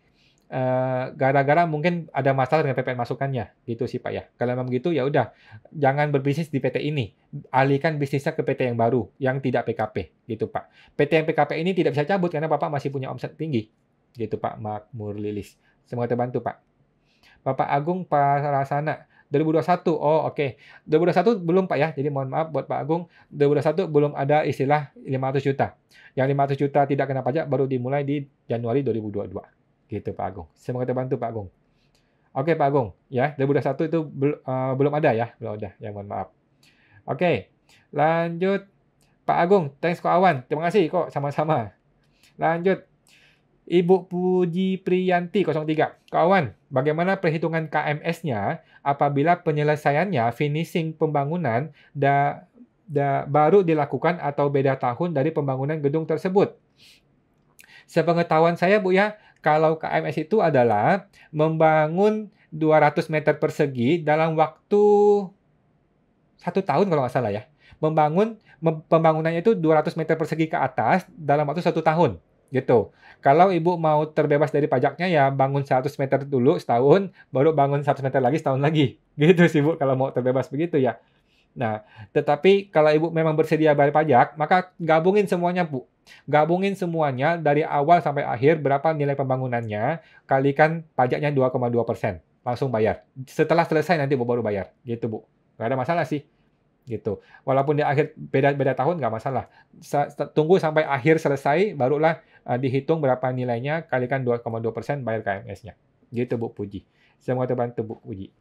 Gara-gara mungkin ada masalah dengan PPN masukannya, gitu sih Pak ya. Kalau memang begitu ya udah, jangan berbisnis di PT ini. Alihkan bisnisnya ke PT yang baru, yang tidak PKP, gitu Pak. PT yang PKP ini tidak bisa cabut karena Bapak masih punya omset tinggi. Gitu Pak Makmur Lilis. Semoga terbantu Pak. Bapak Agung Parasana. 2021. Oh, oke. 2021 belum Pak ya. Jadi mohon maaf buat Pak Agung, 2021 belum ada istilah 500 juta. Yang 500 juta tidak kena pajak baru dimulai di Januari 2022. Gitu Pak Agung. Semoga terbantu Pak Agung. Oke Pak Agung, ya. 2021 itu belum ada ya. Belum ada. Ya mohon maaf. Oke. Lanjut Pak Agung, thanks kok Awan. Terima kasih kok sama-sama. Lanjut Ibu Puji Priyanti 03. Kawan, bagaimana perhitungan KMS-nya apabila penyelesaiannya finishing pembangunan baru dilakukan atau beda tahun dari pembangunan gedung tersebut? Sepengetahuan saya Bu ya, kalau KMS itu adalah membangun 200 meter persegi dalam waktu 1 tahun kalau nggak salah ya. Pembangunannya itu 200 meter persegi ke atas dalam waktu 1 tahun, gitu. Kalau Ibu mau terbebas dari pajaknya ya bangun 100 meter dulu setahun, baru bangun 100 meter lagi setahun lagi. Gitu sih Bu, kalau mau terbebas begitu ya. Nah, tetapi kalau Ibu memang bersedia bayar pajak, maka gabungin semuanya Bu. Gabungin semuanya dari awal sampai akhir berapa nilai pembangunannya, kalikan pajaknya 2,2%. Langsung bayar. Setelah selesai nanti Bu baru bayar. Gitu Bu. Nggak ada masalah sih. Gitu. Walaupun di akhir beda tahun nggak masalah. Tunggu sampai akhir selesai, barulah dihitung berapa nilainya, kalikan 2,2% bayar KMS-nya. Gitu Bu Puji. Semoga terbantu Bu Puji.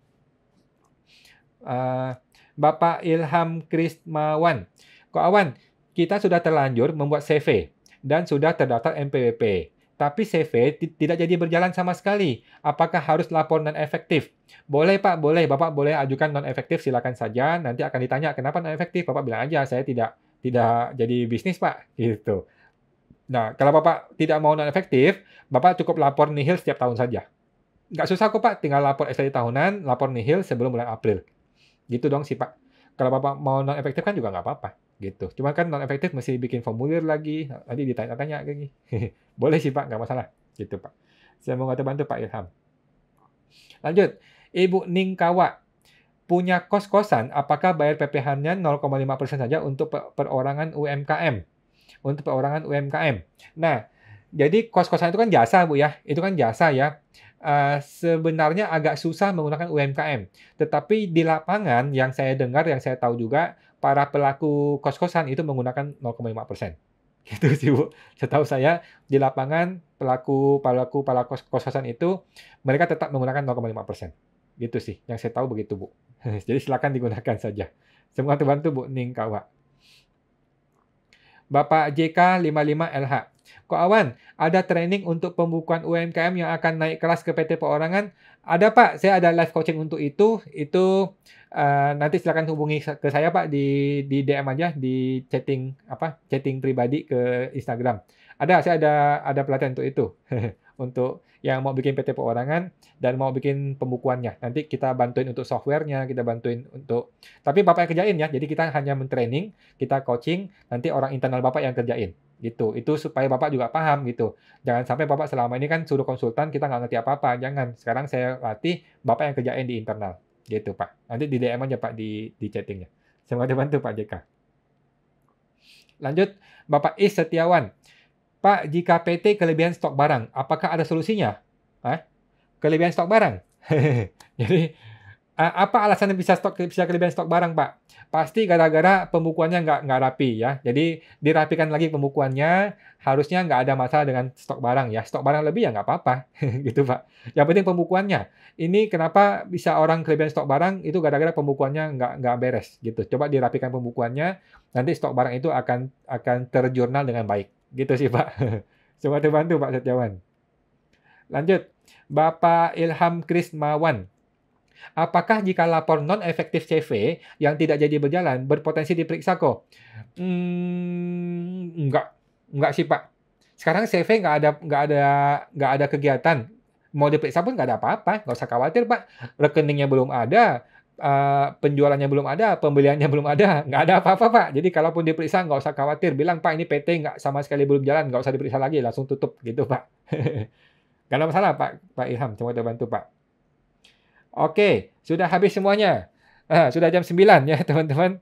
Bapak Ilham Krismawan. Kok Awan, kita sudah terlanjur membuat CV dan sudah terdaftar NPWP. Tapi CV tidak jadi berjalan sama sekali. Apakah harus lapor non-efektif? Boleh Pak, boleh. Bapak boleh ajukan non-efektif, silakan saja. Nanti akan ditanya, kenapa non-efektif? Bapak bilang aja, saya tidak jadi bisnis Pak. Gitu. Nah, kalau Bapak tidak mau non-efektif, Bapak cukup lapor nihil setiap tahun saja. Nggak susah kok Pak, tinggal lapor SKD tahunan, lapor nihil sebelum bulan April. Gitu dong sih Pak. Kalau Bapak mau non-efektif kan juga nggak apa-apa. Gitu. Cuma kan non-efektif mesti bikin formulir lagi, nanti ditanya-tanya lagi. Boleh sih Pak, nggak masalah. Gitu Pak. Semoga terbantu Pak Ilham. Lanjut. Ibu Ningkawa. Punya kos-kosan, apakah bayar PPh-nya 0,5% saja untuk perorangan UMKM? Untuk perorangan UMKM. Nah, jadi kos-kosan itu kan jasa Bu ya. Itu kan jasa ya. Sebenarnya agak susah menggunakan UMKM. Tetapi di lapangan yang saya dengar, yang saya tahu juga, para pelaku kos-kosan itu menggunakan 0,5%. Gitu sih Bu. Setahu saya di lapangan pelaku kos-kosan itu mereka tetap menggunakan 0,5%. Gitu sih. Yang saya tahu begitu Bu. Jadi silakan digunakan saja. Semoga terbantu Bu Ningkawa. Bapak JK 55LH. Kok Awan, ada training untuk pembukuan UMKM yang akan naik kelas ke PT Perorangan? Ada Pak, saya ada live coaching untuk itu. Itu nanti silakan hubungi ke saya Pak di DM aja di chatting pribadi ke Instagram. Saya ada pelatihan untuk itu. Untuk yang mau bikin PT Perorangan dan mau bikin pembukuannya. Nanti kita bantuin untuk softwarenya, kita bantuin untuk. Tapi Bapak yang kerjain ya. Jadi kita hanya mentraining, kita coaching, nanti orang internal Bapak yang kerjain. Gitu. Itu supaya Bapak juga paham gitu. Jangan sampai Bapak selama ini kan suruh konsultan, kita nggak ngerti apa-apa. Jangan. Sekarang saya latih, Bapak yang kerjain di internal. Gitu Pak. Nanti di DM aja Pak di chattingnya. Semoga dibantu Pak JK. Lanjut, Bapak Is Setiawan. Pak, jika PT kelebihan stok barang, apakah ada solusinya? Kelebihan stok barang? Jadi, apa alasannya bisa kelebihan stok barang, Pak? Pasti gara-gara pembukuannya nggak rapi ya. Jadi, dirapikan lagi pembukuannya, harusnya nggak ada masalah dengan stok barang ya. Stok barang lebih ya nggak apa-apa. Gitu, Pak. Yang penting pembukuannya. Ini kenapa bisa orang kelebihan stok barang, itu gara-gara pembukuannya nggak beres. Gitu. Coba dirapikan pembukuannya, nanti stok barang itu akan terjurnal dengan baik. Gitu sih Pak. Semoga terbantu Pak Setiawan. Lanjut. Bapak Ilham Krismawan. Apakah jika lapor non-efektif CV yang tidak jadi berjalan berpotensi diperiksa kok? Enggak sih Pak. Sekarang CV nggak ada kegiatan. Mau diperiksa pun nggak ada apa-apa. Nggak usah khawatir Pak. Rekeningnya belum ada. Penjualannya belum ada, pembeliannya belum ada, nggak ada apa-apa Pak. Jadi kalaupun diperiksa nggak usah khawatir, bilang Pak ini PT nggak sama sekali belum jalan, nggak usah diperiksa lagi, langsung tutup gitu Pak. Nggak ada masalah Pak Ilham, semoga terbantu Pak. Oke, sudah habis semuanya. Sudah jam 9 ya teman-teman.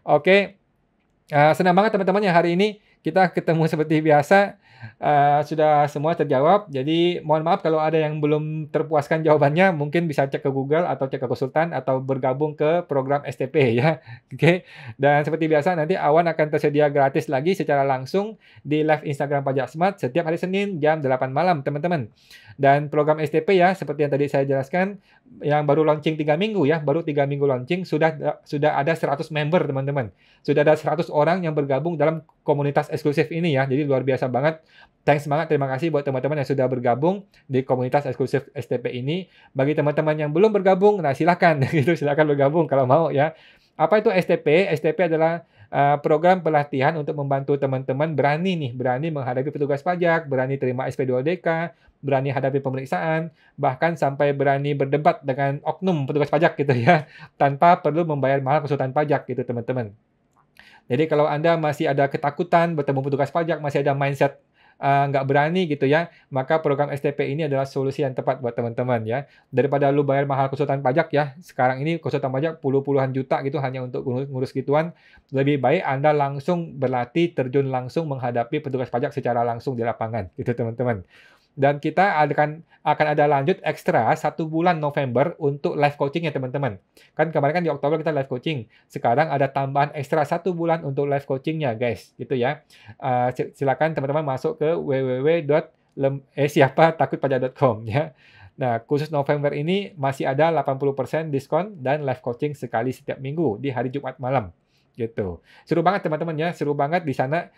Oke, senang banget teman-teman ya hari ini kita ketemu seperti biasa. Sudah semua terjawab. Jadi mohon maaf kalau ada yang belum terpuaskan jawabannya, mungkin bisa cek ke Google atau cek ke konsultan atau bergabung ke program STP ya. Oke. Dan seperti biasa nanti Awan akan tersedia gratis lagi secara langsung di live Instagram Pajak Smart setiap hari Senin jam 8 malam teman-teman. Dan program STP ya seperti yang tadi saya jelaskan yang baru launching 3 minggu ya, baru 3 minggu launching sudah ada 100 member teman-teman. Sudah ada 100 orang yang bergabung dalam komunitas eksklusif ini ya. Jadi luar biasa banget. Thanks banget, terima kasih buat teman-teman yang sudah bergabung di komunitas eksklusif STP ini. Bagi teman-teman yang belum bergabung, nah silakan gitu, silakan bergabung kalau mau ya. Apa itu STP? STP adalah program pelatihan untuk membantu teman-teman berani menghadapi petugas pajak, berani terima SP2DK, berani hadapi pemeriksaan, bahkan sampai berani berdebat dengan oknum petugas pajak gitu ya, tanpa perlu membayar mahal konsultan pajak gitu teman-teman. Jadi kalau Anda masih ada ketakutan bertemu petugas pajak, masih ada mindset nggak berani gitu ya, maka program STP ini adalah solusi yang tepat buat teman-teman ya. Daripada lu bayar mahal konsultan pajak ya, sekarang ini konsultan pajak puluhan juta gitu hanya untuk ngurus gituan, lebih baik Anda langsung berlatih, terjun langsung menghadapi petugas pajak secara langsung di lapangan gitu teman-teman. Dan kita akan ada lanjut ekstra 1 bulan November untuk live coaching ya teman-teman. Kan kemarin kan di Oktober kita live coaching. Sekarang ada tambahan ekstra 1 bulan untuk live coachingnya guys, gitu ya. Silakan teman-teman masuk ke siapatakutpajak.com ya. Nah, khusus November ini masih ada 80% diskon dan live coaching sekali setiap minggu di hari Jumat malam. Gitu. Seru banget teman-teman ya, seru banget di sana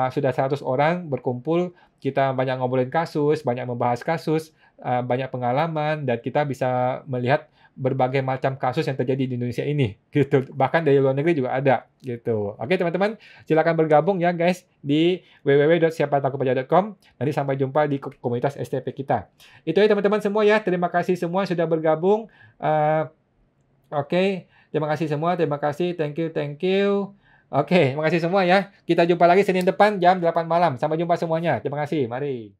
sudah 100 orang berkumpul, kita banyak ngobrolin kasus, banyak membahas kasus, banyak pengalaman dan kita bisa melihat berbagai macam kasus yang terjadi di Indonesia ini gitu. Bahkan dari luar negeri juga ada gitu. Oke teman-teman, silakan bergabung ya guys di www.siapatakutpajak.com. Nanti sampai jumpa di komunitas STP kita. Itu ya teman-teman semua ya. Terima kasih semua sudah bergabung. Oke. Terima kasih semua, terima kasih, thank you, thank you. Oke, terima kasih semua ya. Kita jumpa lagi Senin depan jam 8 malam. Sampai jumpa semuanya. Terima kasih, mari.